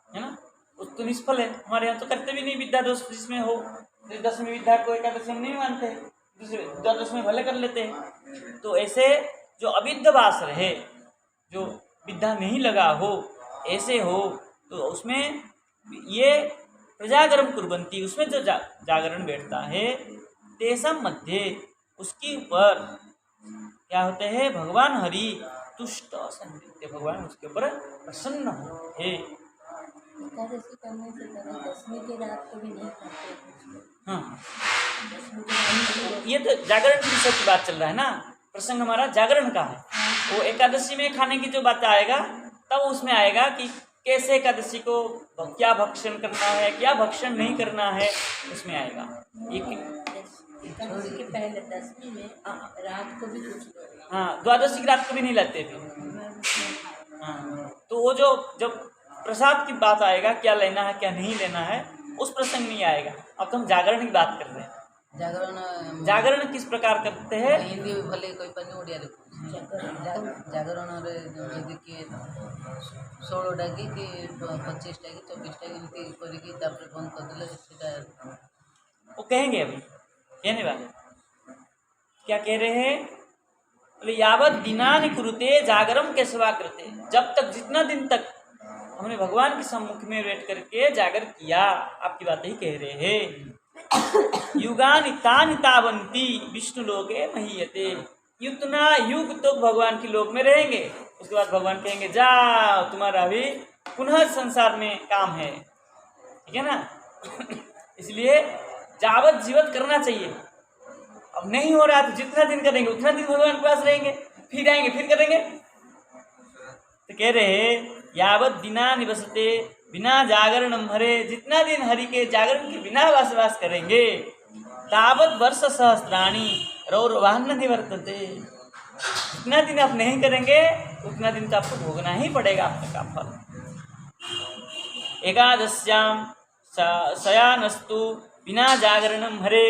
है ना, उस तो निष्फल है। हमारे यहाँ तो करते भी नहीं विद्या दोष जिसमें हो, दसवीं विद्या को एकादशी हम नहीं मानते, दूसरे द्वादश में भले कर लेते हैं। तो ऐसे जो अविद्यवास रहे, जो विद्या नहीं लगा हो, ऐसे हो, तो उसमें ये प्रजागरम कुर्बंती, उसमें जो जागरण बैठता है, तेषां मध्ये, उसके ऊपर क्या होते हैं, भगवान हरि तुष्ट संतृप्त, भगवान उसके ऊपर प्रसन्न होते। एकादशी करने से पहले दसवीं की रात को भी नहीं खाते। हाँ, दसवीं की रात को ये तो जागरण की विषय की बात चल रहा है ना, प्रसंग हमारा जागरण का है। वो एकादशी में खाने की जो बात आएगा तब उसमें आएगा कि कैसे एकादशी को क्या भक्षण करना है, क्या भक्षण नहीं करना है, उसमें आएगा। एकादशी के पहले दसवीं में रात को भी कुछ लोग, हाँ, द्वादशी की रात को भी नहीं लेते थे। हाँ, तो वो जो जब प्रसाद की बात आएगा, क्या लेना है क्या नहीं लेना है, उस प्रसंग में आएगा। अब तो हम जागरण की बात कर रहे हैं। जागरण किस प्रकार करते हैं, हिंदी भले कोई पनी ओडिया जागरण जदि किए 16टा कि 25टा कि 24टा एमती करके बंद करदे सीधा वो कहेंगे अभी कहने वाले क्या कह रहे हैं, बोले यावत दिनानि कुरुते जागरम केशवा कृते, जब तक जितना दिन तक हमने भगवान के सम्मुख में बैठ करके जागर किया, आपकी बात ही कह रहे हैं। युगानि तानि तावन्ति विष्णु लोके महीयते, इतना युग तो भगवान के लोक में रहेंगे, उसके बाद भगवान कहेंगे जाओ तुम्हारा अभी पुनः संसार में काम है, ठीक है ना। इसलिए जावत जीवत करना चाहिए। अब नहीं हो रहा तो जितना दिन करेंगे उतना दिन भगवान के पास रहेंगे, फिर आएंगे फिर करेंगे। तो कह रहे यावत दिना निवसते बिना जागरणम हरे, जितना दिन हरि के जागरण के बिना वासवास करेंगे, तावत वर्ष सहस्त्राणी रौरवाहन निवर्तते, जितना दिन आप नहीं करेंगे उतना दिन तो आपको भोगना ही पड़ेगा आपका फल। एकादश्याम शयानस्तु बिना जागरणम हरे,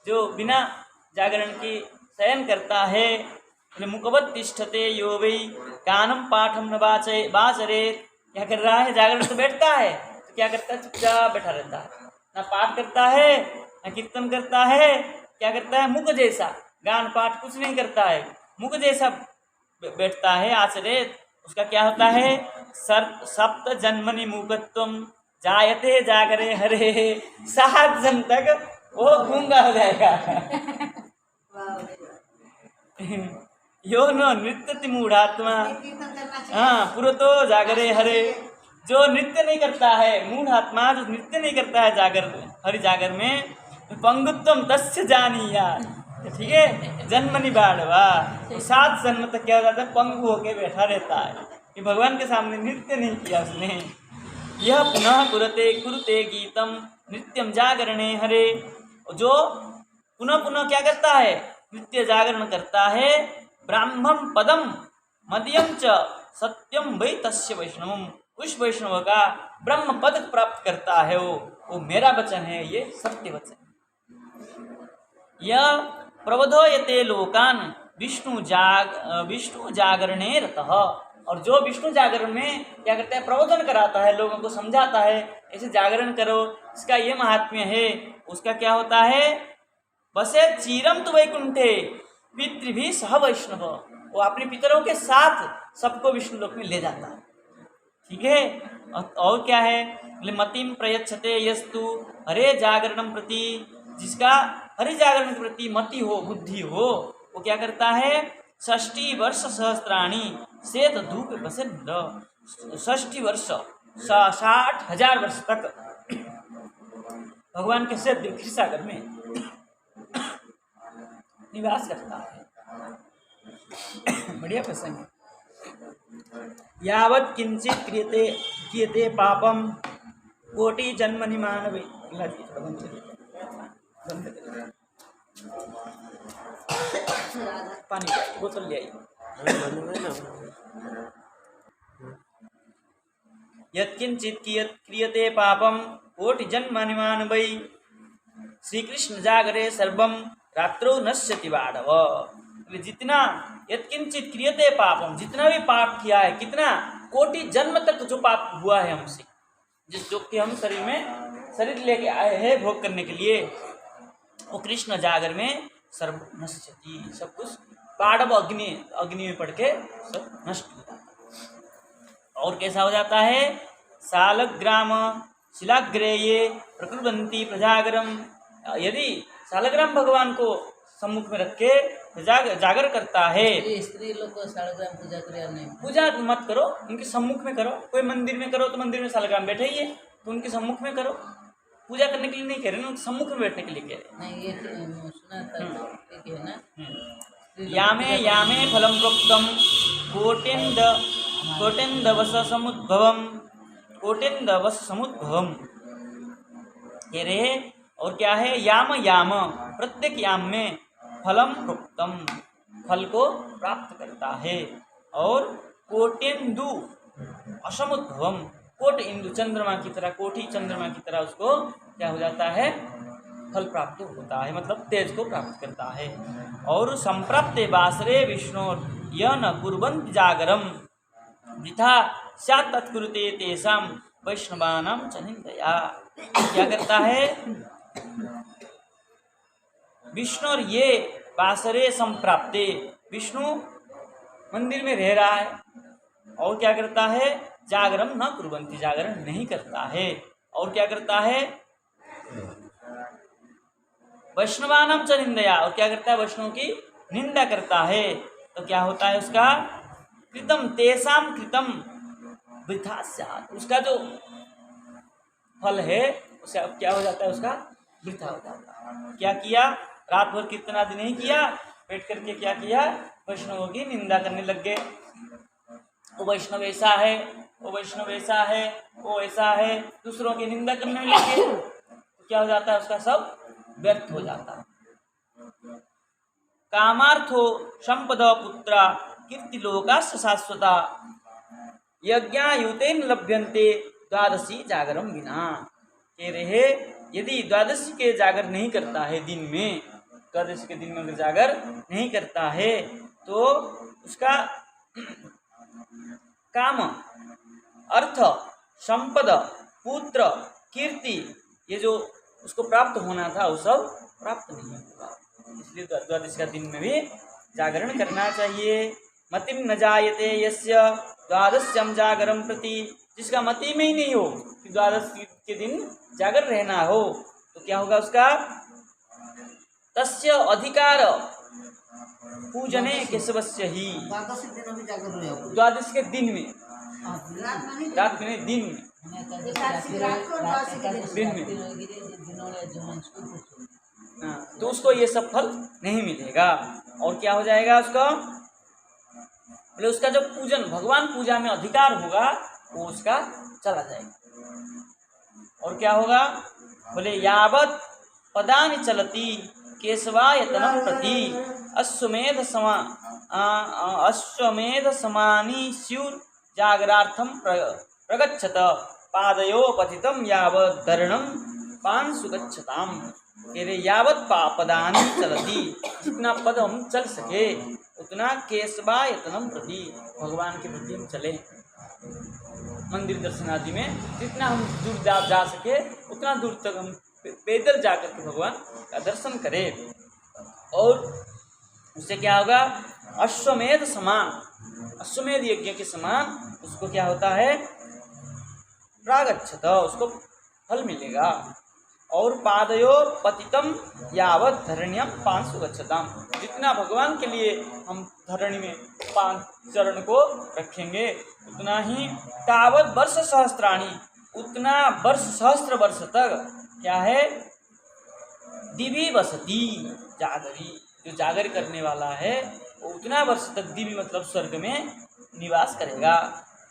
जो बिना जागरण की शयन करता है, मुकवत तिष्ठते यो वै गानम पाठम न बाचरे, क्या कर रहा है, जागरण तो बैठता है तो क्या करता है, चुपचाप बैठा रहता है, ना पाठ करता है ना कीर्तन करता है, क्या करता है, मुक जैसा गान पाठ कुछ नहीं करता है, मुक जैसा बैठता है आचरित। उसका क्या होता है, सप्त जन्मनि मूकत्वम जायते जागरे हरे, 7 जन्म तक वो गूंगा हो जाएगा। यो नो नृत्य मूढ़ात्मा, हाँ पुरतो जागरे हरे, जो नृत्य नहीं करता है, मूढ़ आत्मा जो नृत्य नहीं करता है जागर हरि जागर में, पंगुत्वम तस्य जानिया, ठीक है, जन्म निबाड़वा, 7 जन्म तक क्या हो जाता है, पंगु होके बैठा रहता है कि भगवान के सामने नृत्य नहीं किया उसने। यह पुनः कुरुते गीतम नित्यम जागरणे हरे, जो पुनः पुनः क्या करता है, नित्य जागरण करता है, ब्राह्मण पदम मध्यम च सत्यम वै तस्य वैष्णवम, उस वैष्णव का ब्रह्म पद प्राप्त करता है, वो मेरा वचन है, ये सत्य वचन। यह प्रबोधयते लोकान विष्णु जागरणे रतः, और जो विष्णु जागरण में क्या करता है, प्रबोधन कराता है, लोगों को समझाता है ऐसे जागरण करो, इसका ये महात्म्य है, उसका क्या होता है, बसे चीरम तो वैकुंठे पितृभि सह वैष्णव, वो अपने पितरों के साथ सबको विष्णु लोक में ले जाता है, ठीक है। और क्या है, बोले मतिम प्रयच्छते यस्तु हरे जागरणम प्रति, जिसका हरि जागरण के प्रति मति हो, बुद्धि हो, वो क्या करता है, 60 वर्ष सहस्त्राणी श्वेत धूप प्रसिद्ध, 60 वर्ष 60,000 वर्ष तक भगवान के श्वेत क्षीर सागर में निवास करता है। बढ़िया प्रसंग है। यावत् किंचित क्रियते पापम कोटि जन्मनि मानवे, पानी की बोतल ले आई। यत्किंचित क्रियते पापम कोटि जन्मनि मानवै, श्री कृष्ण जागरे सर्वम रात्रो नश्यति बाढ़व। जितना यत्किंचित क्रियते पापम, जितना भी पाप किया है, कितना कोटि जन्म तक जो पाप हुआ है हमसे, जिस जो कि हम शरीर में शरीर लेके आए हैं भोग करने के लिए, वो कृष्ण जागर में सर्व नश्यति, सब कुछ बाढ़व अग्नि में पड़ के सब नष्ट हो जाता है। और कैसा हो जाता है, सालग्राम शिलाग्रेये प्रकुर्वन्ति प्रजागरम, यदि सालग्राम भगवान को सम्मुख में रख के जागर करता है। स्त्री लोग को सालग्राम पूजा करे नहीं, पूजा मत करो, उनके सम्मुख में करो। कोई मंदिर में करो तो मंदिर में सालग्राम बैठे ही है, तो उनके सम्मुख में करो। पूजा करने के लिए नहीं कह रहे, उनके सम्मुख में बैठने के लिए कह रहे। नहीं ये सुना था तो एक है ना, यामे फलम प्रोक्तम कोटेन्दवस समुद्भवम कह रहे। और क्या है, याम प्रत्येक याम में फलम प्रोक्तम, फल को प्राप्त करता है। और कोटेन्दु असमुद्भवम, कोट इंदु चंद्रमा की तरह, कोटि चंद्रमा की तरह उसको क्या हो जाता है, फल प्राप्त होता है, मतलब तेज को प्राप्त करता है। और संप्राप्ते बासरे विष्णु य न कुर्वन्ति जागरम वृथा स्यात् तत्कुरुते तेषां वैष्णवानां च निंदया। क्या करता है, विष्णु और ये बासरे संप्राप्ते, विष्णु मंदिर में रह रहा है और क्या करता है, जागरम न कुर्वन्ति, जागरण नहीं करता है। और क्या करता है, वैष्णवानां च निंदया, और क्या करता है, वैष्णव की निंदा करता है। तो क्या होता है उसका, कृतम तेषां कृतम वृथा स्यात्, उसका जो फल है उसका क्या हो जाता है, उसका वृथा हो जाता है। क्या किया, रात भर कीर्तन आदि नहीं किया, बैठ करके क्या किया, वैष्णवों की निंदा करने लग गए। वो वैष्णव ऐसा है, वो वैष्णव ऐसा है, वो ऐसा है, दूसरों की निंदा करने लगे। तो क्या हो जाता है, उसका सब व्यर्थ हो जाता है। कामार्थो संपद पुत्र कीर्तिलोकाश्च शाश्वता यज्ञायुतेन लभ्यन्ते द्वादशी जागरम विना। कह रहे, यदि द्वादशी के जागर नहीं करता है दिन में, द्वादशी के दिन में अगर जागर नहीं करता है तो उसका काम, अर्थ, संपद, पुत्र, कीर्ति, ये जो उसको प्राप्त होना था वो सब प्राप्त नहीं होगा। इसलिए द्वादशी का दिन में भी जागरण करना चाहिए। मतिम न जायते यस्य द्वादश्यम जागरम प्रति, जिसका मति में ही नहीं हो कि द्वादशी के दिन जागर रहना हो, तो क्या होगा उसका, तस्य अधिकार पूजने केशवस्य ही, द्वादशी के दिन में, रात में, दिन में, दिन में, हाँ, तो उसको ये सब फल नहीं मिलेगा। और क्या हो जाएगा उसका, बोले उसका जो पूजन, भगवान पूजा में अधिकार होगा वो उसका चला जाएगा। और क्या होगा, बोले यावत पदानि चलती केशवायतनम प्रति अश्वमेध समानी स्युर जागरार्थम प्रगच्छत पादयो पतितम यावत दर्णम पान सुगच्छताम। कह रहे यावत पदानि चलती, जितना पद हम चल सके उतना केशवायतनम प्रति, भगवान के प्रति हम चले। मंदिर दर्शन आदि में जितना हम दूर जा सके उतना दूर तक हम पैदल जाकर के भगवान का दर्शन करें। और उससे क्या होगा, अश्वमेध समान, अश्वमेध यज्ञ के समान उसको क्या होता है, प्रागच्छत, उसको फल मिलेगा। और पादयो पतितम यावत धरण्यम पांसु गच्छताम, जितना भगवान के लिए हम धरणी में 5 चरण को रखेंगे उतना ही तावत वर्ष सहस्त्राणी, उतना वर्ष सहस्त्र वर्ष तक क्या है, दिव्य बसती जागरी, जो जागर करने वाला है वो उतना वर्ष तक दिव्य मतलब स्वर्ग में निवास करेगा।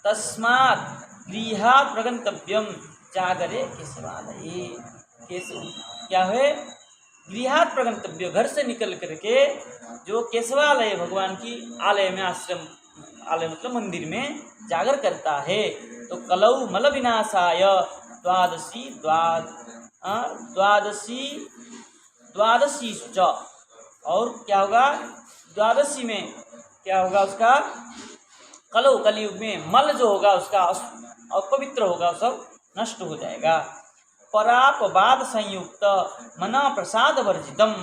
तस्मात् गृहात् प्रगंतव्यम जागरे केशवालये, केशव क्या है, गृहात् प्रगंतव्य, घर से निकल करके जो केशवालय भगवान की आलय में, आश्रम आलय मतलब मंदिर में जागर करता है, तो कलौ मल विनाशाय द्वादशी च, और क्या होगा, द्वादशी में क्या होगा उसका, कलौ कलयुग में मल जो होगा उसका अपवित्र होगा, सब नष्ट हो जाएगा। परापवाद संयुक्त मना प्रसाद वर्जितम,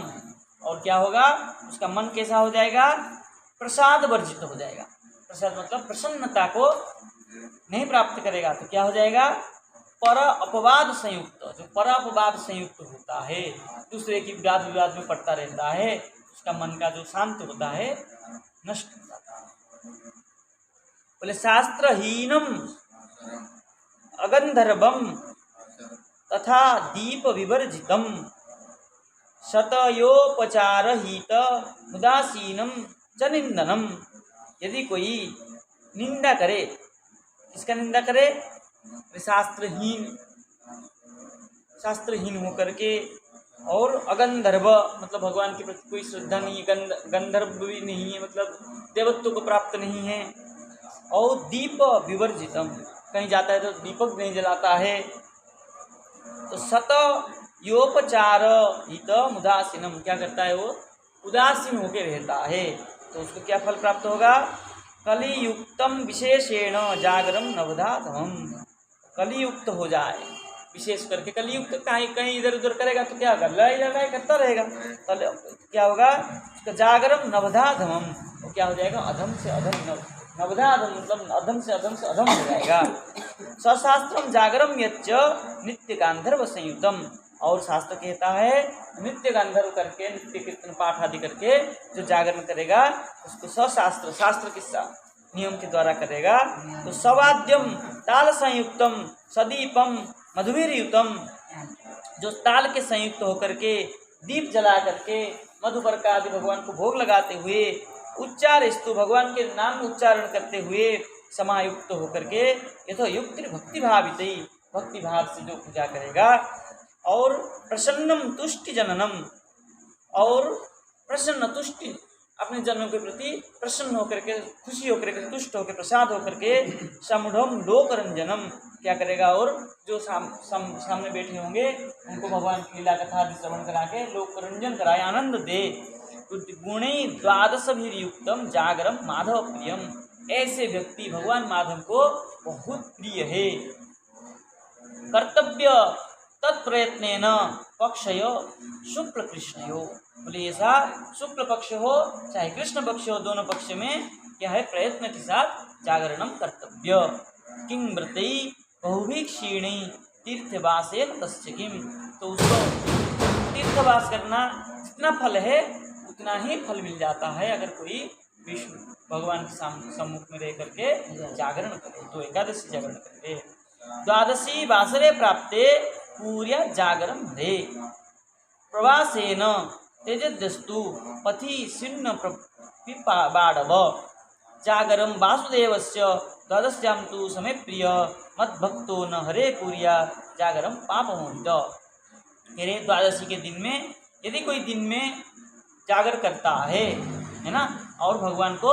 और क्या होगा, उसका मन कैसा हो जाएगा, प्रसाद वर्जित हो जाएगा। प्रसाद मतलब प्रसन्नता को नहीं प्राप्त करेगा, तो क्या हो जाएगा, पर अपवाद संयुक्त, जो पर अपवाद संयुक्त होता है, दूसरे की वाद विवाद में पड़ता रहता है, उसका मन का जो शांत होता है नष्ट हो जाता है। बोले शास्त्रहीनम अगंधर्वम तथा दीप विवर्जितम शतयोपचारहित उदासीनम च निंदनम, यदि कोई निंदा करे, किसका निंदा करे, शास्त्रहीन होकर के, और अगंधर्व मतलब भगवान के प्रति कोई श्रद्धा नहीं है, गंधर्व भी नहीं है मतलब देवत्व को प्राप्त नहीं है, और दीप विवर्जितम, कहीं जाता है तो दीपक नहीं जलाता है, तो शतयोपचार हित उदासीनम, क्या करता है वो, उदासीन होकर रहता है, तो उसको क्या फल प्राप्त होगा, कलियुक्तम विशेषेण जागरम नवधातमम, कलियुक्त हो जाए विशेष करके, कलियुक्त कहीं इधर उधर करेगा तो क्या होगा, लड़ाई लड़ाई करता रहेगा, तो क्या होगा, उसका जागरम नवधातमम, तो क्या हो जाएगा, अधम से अधम, नवधातम मतलब अधम से अधम हो जाएगा। सशास्त्रम जागरम यच्च नित्य गांधर्व संयुतम, और शास्त्र कहता है नित्य गांधर्व करके, नित्य कीर्तन पाठ आदि करके जो जागरण करेगा उसको सशास्त्र, शास्त्र के नियम के द्वारा करेगा, तो सवाद्यम ताल संयुक्तम सदीपम मधुवीरयुतम, जो ताल के संयुक्त होकर के दीप जला करके मधुपर का आदि भगवान को भोग लगाते हुए, उच्चार स्तु भगवान के नाम उच्चारण करते हुए समायुक्त होकर के, यथो युक्त भक्ति भावित, भक्ति भाव से जो पूजा करेगा, और प्रसन्नम तुष्टि जननम, और प्रसन्न तुष्टि अपने जनों के प्रति प्रसन्न होकर के, खुशी होकर के, तुष्ट होकर, प्रसाद होकर के, समूढ़म लोकरंजनम, क्या करेगा, और जो सामने बैठे होंगे उनको भगवान की लीला कथा आदि श्रवण करा के लोकरंजन कराए, आनंद दे। गुणे द्वादशभिर्युक्तम जागरम माधव प्रियम, ऐसे व्यक्ति भगवान माधव को बहुत प्रिय है। कर्तव्य तत्प्रयत्नेन पक्षयो शुक्ल कृष्णयो, बोले ऐसा शुक्ल पक्ष हो चाहे कृष्ण पक्ष हो, दोनों पक्ष में क्या है, प्रयत्न के साथ जागरणम कर्तव्य। किं व्रतई बहुभी क्षीणी तीर्थवासे तस्य किम, तो उसको तीर्थवास करना जितना फल है उतना ही फल मिल जाता है अगर कोई विष्णु भगवान के सम्मुख में रह करके जागरण करे, तो एकादशी जागरण करे। द्वादशी वासरे प्राप्ते पूर्या जागरम हरे, प्रवासेन तेजद्यस्तु पथि सिन्न बाड़व, जागरम वासुदेवस्य द्वादश्यां तु समय प्रिय मद्भक्तो न हरे पूर्या जागरम पापमोहित। मेरे द्वादशी के दिन में यदि कोई दिन में जागर करता है ना, और भगवान को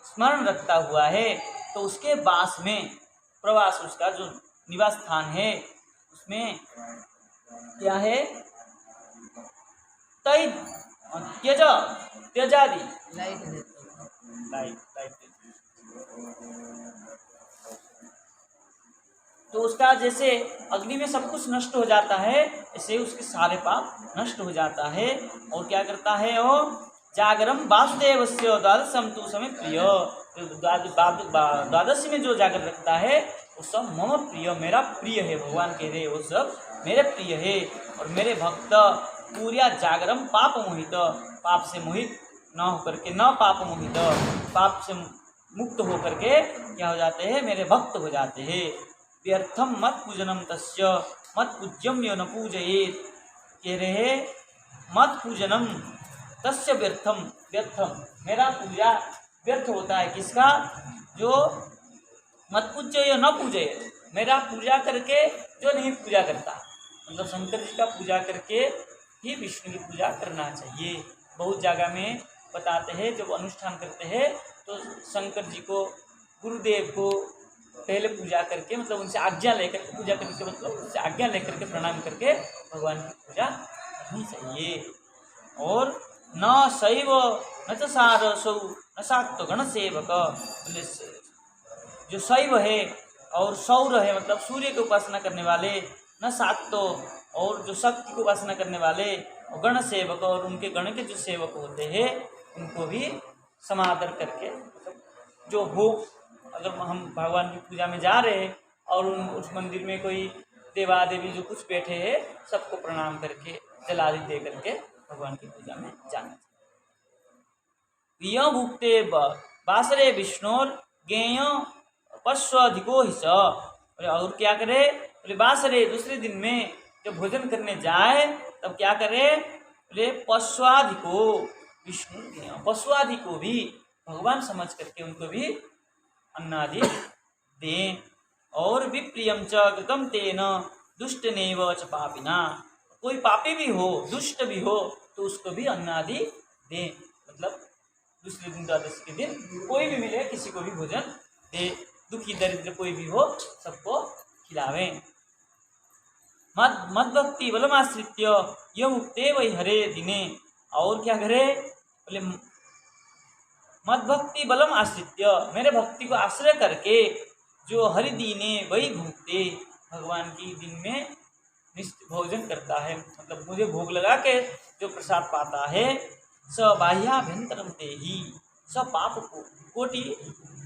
स्मरण रखता हुआ है, तो उसके वास में, प्रवास उसका जो निवास स्थान है उसमें क्या है, तय त्यजादि लाइट तो उसका जैसे अग्नि में सब कुछ नष्ट हो जाता है, ऐसे उसके सारे पाप नष्ट हो जाता है। और क्या करता है वो, जागरम वासुदेवस्य द्वादशम तु समय प्रिय, द्वादशी में जो जागर रखता है वो सब मम प्रिय, मेरा प्रिय है। भगवान कह रहे वो सब मेरे प्रिय है। और मेरे भक्त पूर्या जागरम पाप मोहित, पाप से मोहित न होकर के, न पाप मोहित, पाप से मुक्त होकर के क्या हो जाते हैं, मेरे भक्त हो जाते हैं। व्यर्थम मत पूजनम तस्य मत पूज्यम यो न पूजयेत, कह रहे मत पूजनम तस्य व्यर्थम, व्यर्थम मेरा पूजा व्यर्थ होता है। किसका? जो मत पूज्य यो न पूजे, मेरा पूजा करके जो नहीं पूजा करता, मतलब शंकर जी का पूजा करके ही विष्णु की पूजा करना चाहिए। बहुत जगह में बताते हैं जब अनुष्ठान करते हैं तो शंकर जी को, गुरुदेव को पहले पूजा करके, मतलब उनसे आज्ञा लेकर के पूजा करने के, मतलब उनसे आज्ञा लेकर के प्रणाम करके भगवान की पूजा करनी चाहिए। और न शैव न च सारसौ न शाक्त गण सेवक, जो शैव है और सौर है, मतलब सूर्य की उपासना करने वाले, न शाक्त और जो शक्ति की उपासना करने वाले, और गण सेवक और उनके गण के जो सेवक होते हैं उनको भी समादर करके, जो हो, अगर हम भगवान की पूजा में जा रहे हैं और उस मंदिर में कोई देवा देवी जो कुछ बैठे हैं सबको प्रणाम करके जलादि दे करके भगवान की पूजा में जाना चाहिए। प्रिय भुक्ते बासरे विष्णुर ज्ञेय पश्वाधिको हिस, और क्या करे, बोले बासरे दूसरे दिन में जब भोजन करने जाए तब क्या करे, बोले पश्वाधिको विष्णु ज्ञेय, पशुआदि को भी भगवान समझ करके उनको भी अन्नादि दें। और विप्रियम च कृतम तेन दुष्ट नेव च पापिना, कोई पापी भी हो दुष्ट भी हो तो उसको भी अन्नादि दें, मतलब दूसरे दिन द्वादशी के दिन कोई भी मिले किसी को भी भोजन दे, दुखी दरिद्र कोई भी हो सबको खिलावें। मद भक्ति बलमाश्रित्य यम उक्ते वही हरे दिने, और क्या करे, बोले मद भक्ति बलम आश्रित्य, मेरे भक्ति को आश्रय करके जो हरि दीने वही भुगते, भगवान की दिन में भोजन करता है, मतलब मुझे भोग लगा के जो प्रसाद पाता है, स बाह्याभ्यंतरम ते ही स पाप कोटि,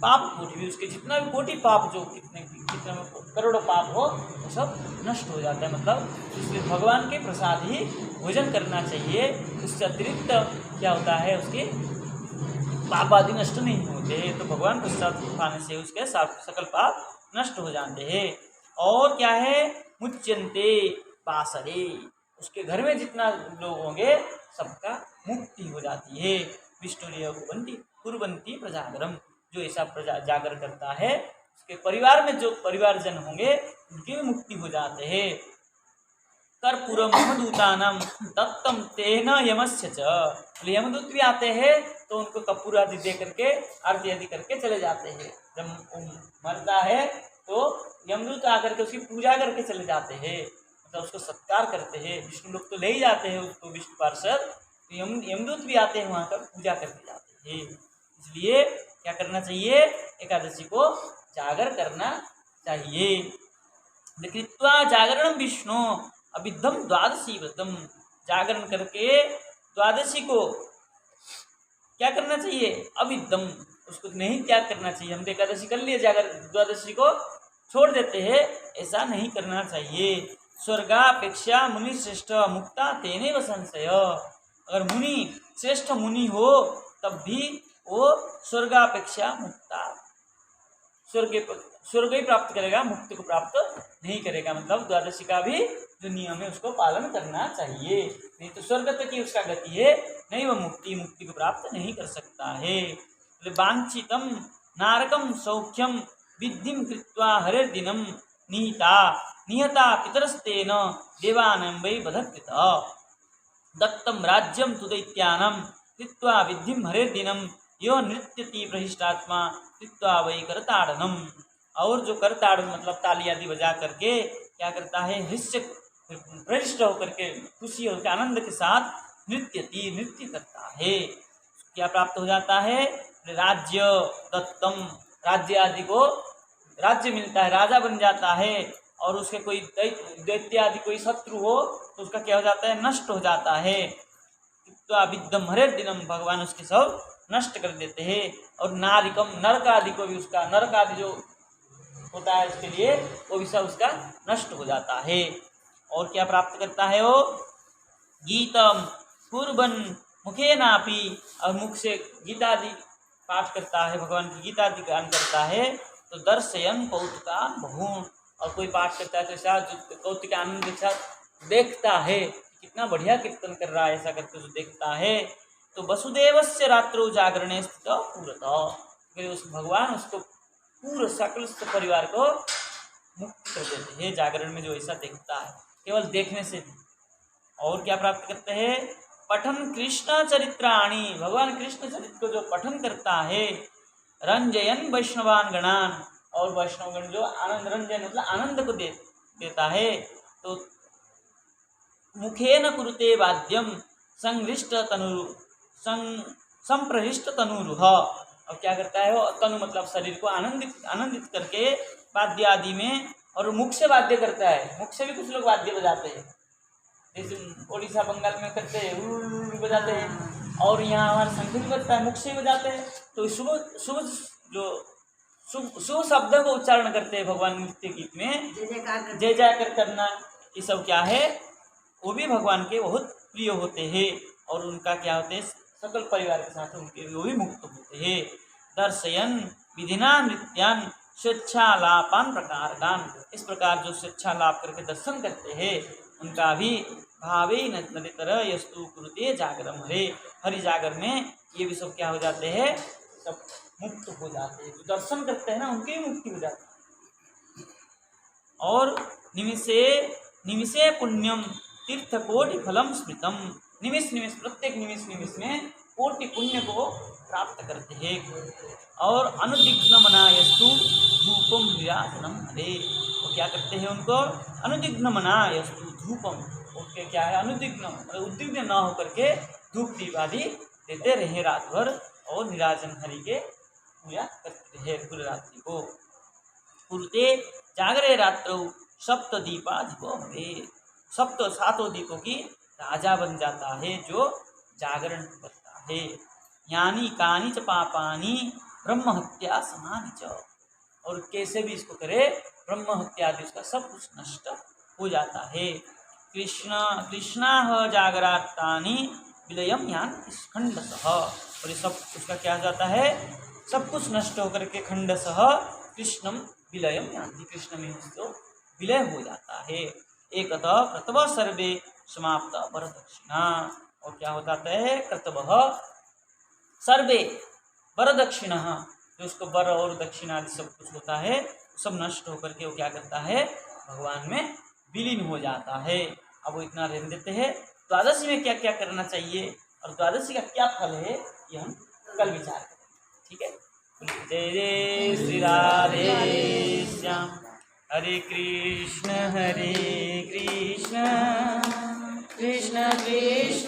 पाप कोटि भी उसके जितना भी कोटि पाप जो कितने करोड़ों पाप हो वो सब नष्ट हो जाता है। मतलब इसलिए भगवान के प्रसाद ही भोजन करना चाहिए, उससे अतिरिक्त क्या होता है उसके पाप आदि नष्ट नहीं होते, तो भगवान प्रसाद खाने से उसके सकल पाप नष्ट हो जाते हैं। और क्या है, मुच्यन्ते बासरे, उसके घर में जितना लोग होंगे सबका मुक्ति हो जाती है। विष्णुरिय कुर्वन्ति प्रजागरम, जो ऐसा प्रजा जागर करता है उसके परिवार में जो परिवारजन होंगे उनकी भी मुक्ति हो जाते हैं। कर्पूरम यमदूतानाम दत्तम तेन यमस्य च, यमदूत भी आते हैं तो उनको कपूर आदि दे करके आरती आदि करके चले जाते हैं। जब मरता है तो यमदूत आकर के उसकी पूजा करके चले जाते हैं, मतलब उसको सत्कार करते हैं। विष्णु लोग तो ले ही जाते हैं उसको, विष्णु पार्षद, तो यमदूत भी आते हैं वहाँ पर पूजा करके जाते हैं। इसलिए क्या करना चाहिए, एकादशी को जागर करना चाहिए। कृत्वा जागरण विष्णु अभिद्धम द्वादशी व्रतम, जागरण करके द्वादशी को क्या करना चाहिए, अभिद्धम, उसको नहीं त्याग करना चाहिए। हम तो एकादशी कर लिए, जागर द्वादशी को छोड़ देते हैं, ऐसा नहीं करना चाहिए। स्वर्गापेक्षा मुनि श्रेष्ठ मुक्ता तेनेव संशय, अगर मुनि श्रेष्ठ मुनि हो तब भी वो स्वर्गापेक्षा मुक्ता, स्वर्ग ही प्राप्त करेगा, मुक्ति को प्राप्त नहीं करेगा। मतलब द्वादशी का भी जो नियम है उसको पालन करना चाहिए, नहीं तो स्वर्ग तक ही उसका गति है, नहीं वह मुक्ति को प्राप्त नहीं कर सकता है। वांछितम नारकम सौख्यम विद्धिम कृत्वा हरे दिनम निहता पितरस्तेन देवानं वै बधकृत, दत्तम राज्यम तु दैत्यानं कृत्वा विद्धिम हरे दिनम यो नृत्यति प्रहिष्टात्मा कृत्वा वै करताड़नम। और जो करताड़न मतलब ताली आदि बजा करके क्या करता है, हृष्य प्रविष्ट होकर के खुशी होकर आनंद के साथ नृत्य करता है, क्या प्राप्त हो जाता है, राज्य दत्तम, राज्य आदि को राज्य मिलता है, राजा बन जाता है। और उसके कोई दैत्य आदि कोई शत्रु हो तो उसका क्या हो जाता है, नष्ट हो जाता है। तो विद्यम हरे दिनम, भगवान उसके सब नष्ट कर देते हैं। और नारिकम, नरक आदि को भी, उसका नरक आदि जो होता है उसके लिए, वो भी सब उसका नष्ट हो जाता है। और क्या प्राप्त करता है वो? गीतम कुर्बन मुखे नापी, और मुख से गीता आदि पाठ करता है, भगवान की गीता आदि गान करता है, तो दर्शयन कौतुका बहून, और कोई पाठ करता है तो ऐसा कौतुक आनंद के साथ देखता है कितना बढ़िया कीर्तन कर रहा है, ऐसा करके जो देखता है। तो वसुदेवस्य रात्रौ जागरणे स्थित पूर्णतः, उस भगवान उसको पूरे सकल परिवार को मुक्त कर देते हैं जागरण में, जो ऐसा देखता है केवल देखने से भी। और क्या प्राप्त करते हैं? पठन कृष्ण चरित्राणी, भगवान कृष्ण चरित्र को जो पठन करता है, रंजयन वैष्णवान गणान, और वैष्णवगण जो आनंद, रंजन मतलब आनंद को देता है। तो मुखेन कुरुते वाद्यम संहृष्ट तनु संप्रहृष्ट तनुरुह, और क्या करता है वो? तनु मतलब शरीर को आनंदित करके वाद्य आदि में, और मुख से वाद्य करता है। मुख से भी कुछ लोग वाद्य बजाते हैं, जैसे उड़ीसा बंगाल में करते हैं बजाते हैं, और यहाँ हमारे शंख भी बजता है, मुख से ही बजाते हैं। तो शुभ शुभ जो शुभ शब्द को उच्चारण करते हैं भगवान नृत्य गीत में, जय जयकर करना, ये सब क्या है? वो भी भगवान के बहुत प्रिय होते हैं, और उनका क्या होते हैं? सकल परिवार के साथ उनके वो भी मुक्त होते हैं। दर्शयन विधिना नृत्यान स्वेच्छालापान प्रकारगान, इस प्रकार जो स्वेच्छा लाभ करके दर्शन करते हैं, उनका भी भावे नदी तरह यस्तु कुरुते जागरम हरे, हरि जागर में ये भी सब क्या हो जाते हैं? सब मुक्त हो जाते हैं। जो दर्शन करते हैं ना, उनकी भी मुक्ति हो जाती है। और निमिषे पुण्यम तीर्थकोटि फलम स्मृतम, निमिष निमिष, प्रत्येक निमिष में कोटि पुण्य को प्राप्त करते हैं। और अनुदिग्न मनायस्तु धूपम विराजनम हरे, वो क्या करते हैं? उनको अनुदिग्न मनायस्तु धूपम, उसके क्या है? अनुदिग्न मतलब उद्विग्न न होकर के धूप दीप आदि देते रहे रात भर, और निराजन हरि के पूजा करते रहे पूरी रात्रि को। कुरुते जागरे रात्रौ सप्त दीपाधिपो भवेत्, सातों दीपों की राजा बन जाता है जो जागरण करता है। यानी कानी च पापानी ब्रह्म हत्या समानी च, और कैसे भी इसको करे ब्रह्म हत्या आदि उसका सब कुछ नष्ट हो जाता है। कृष्णा जागरातानी विलयम यान खंडसह, और ये सब उसका क्या हो जाता है? सब कुछ नष्ट होकर के खंडसह कृष्णम विलयम यान्ति, कृष्ण में उसको विलय हो जाता है। एकतः क्रतव सर्वे समाप्त वरदक्षिणा, और क्या होता है? क्रतव सर्वे वरदक्षिणा, जो उसको वर और दक्षिणा आदि सब कुछ होता है, सब नष्ट होकर के वो क्या करता है? भगवान में विलीन हो जाता है। अब वो इतना रहने देते हैं। द्वादशी में क्या क्या करना चाहिए और द्वादशी का क्या फल है, ये हम कल विचार करेंगे। ठीक है। जय जय श्री राधे श्याम। हरे कृष्ण कृष्ण कृष्ण कृष्ण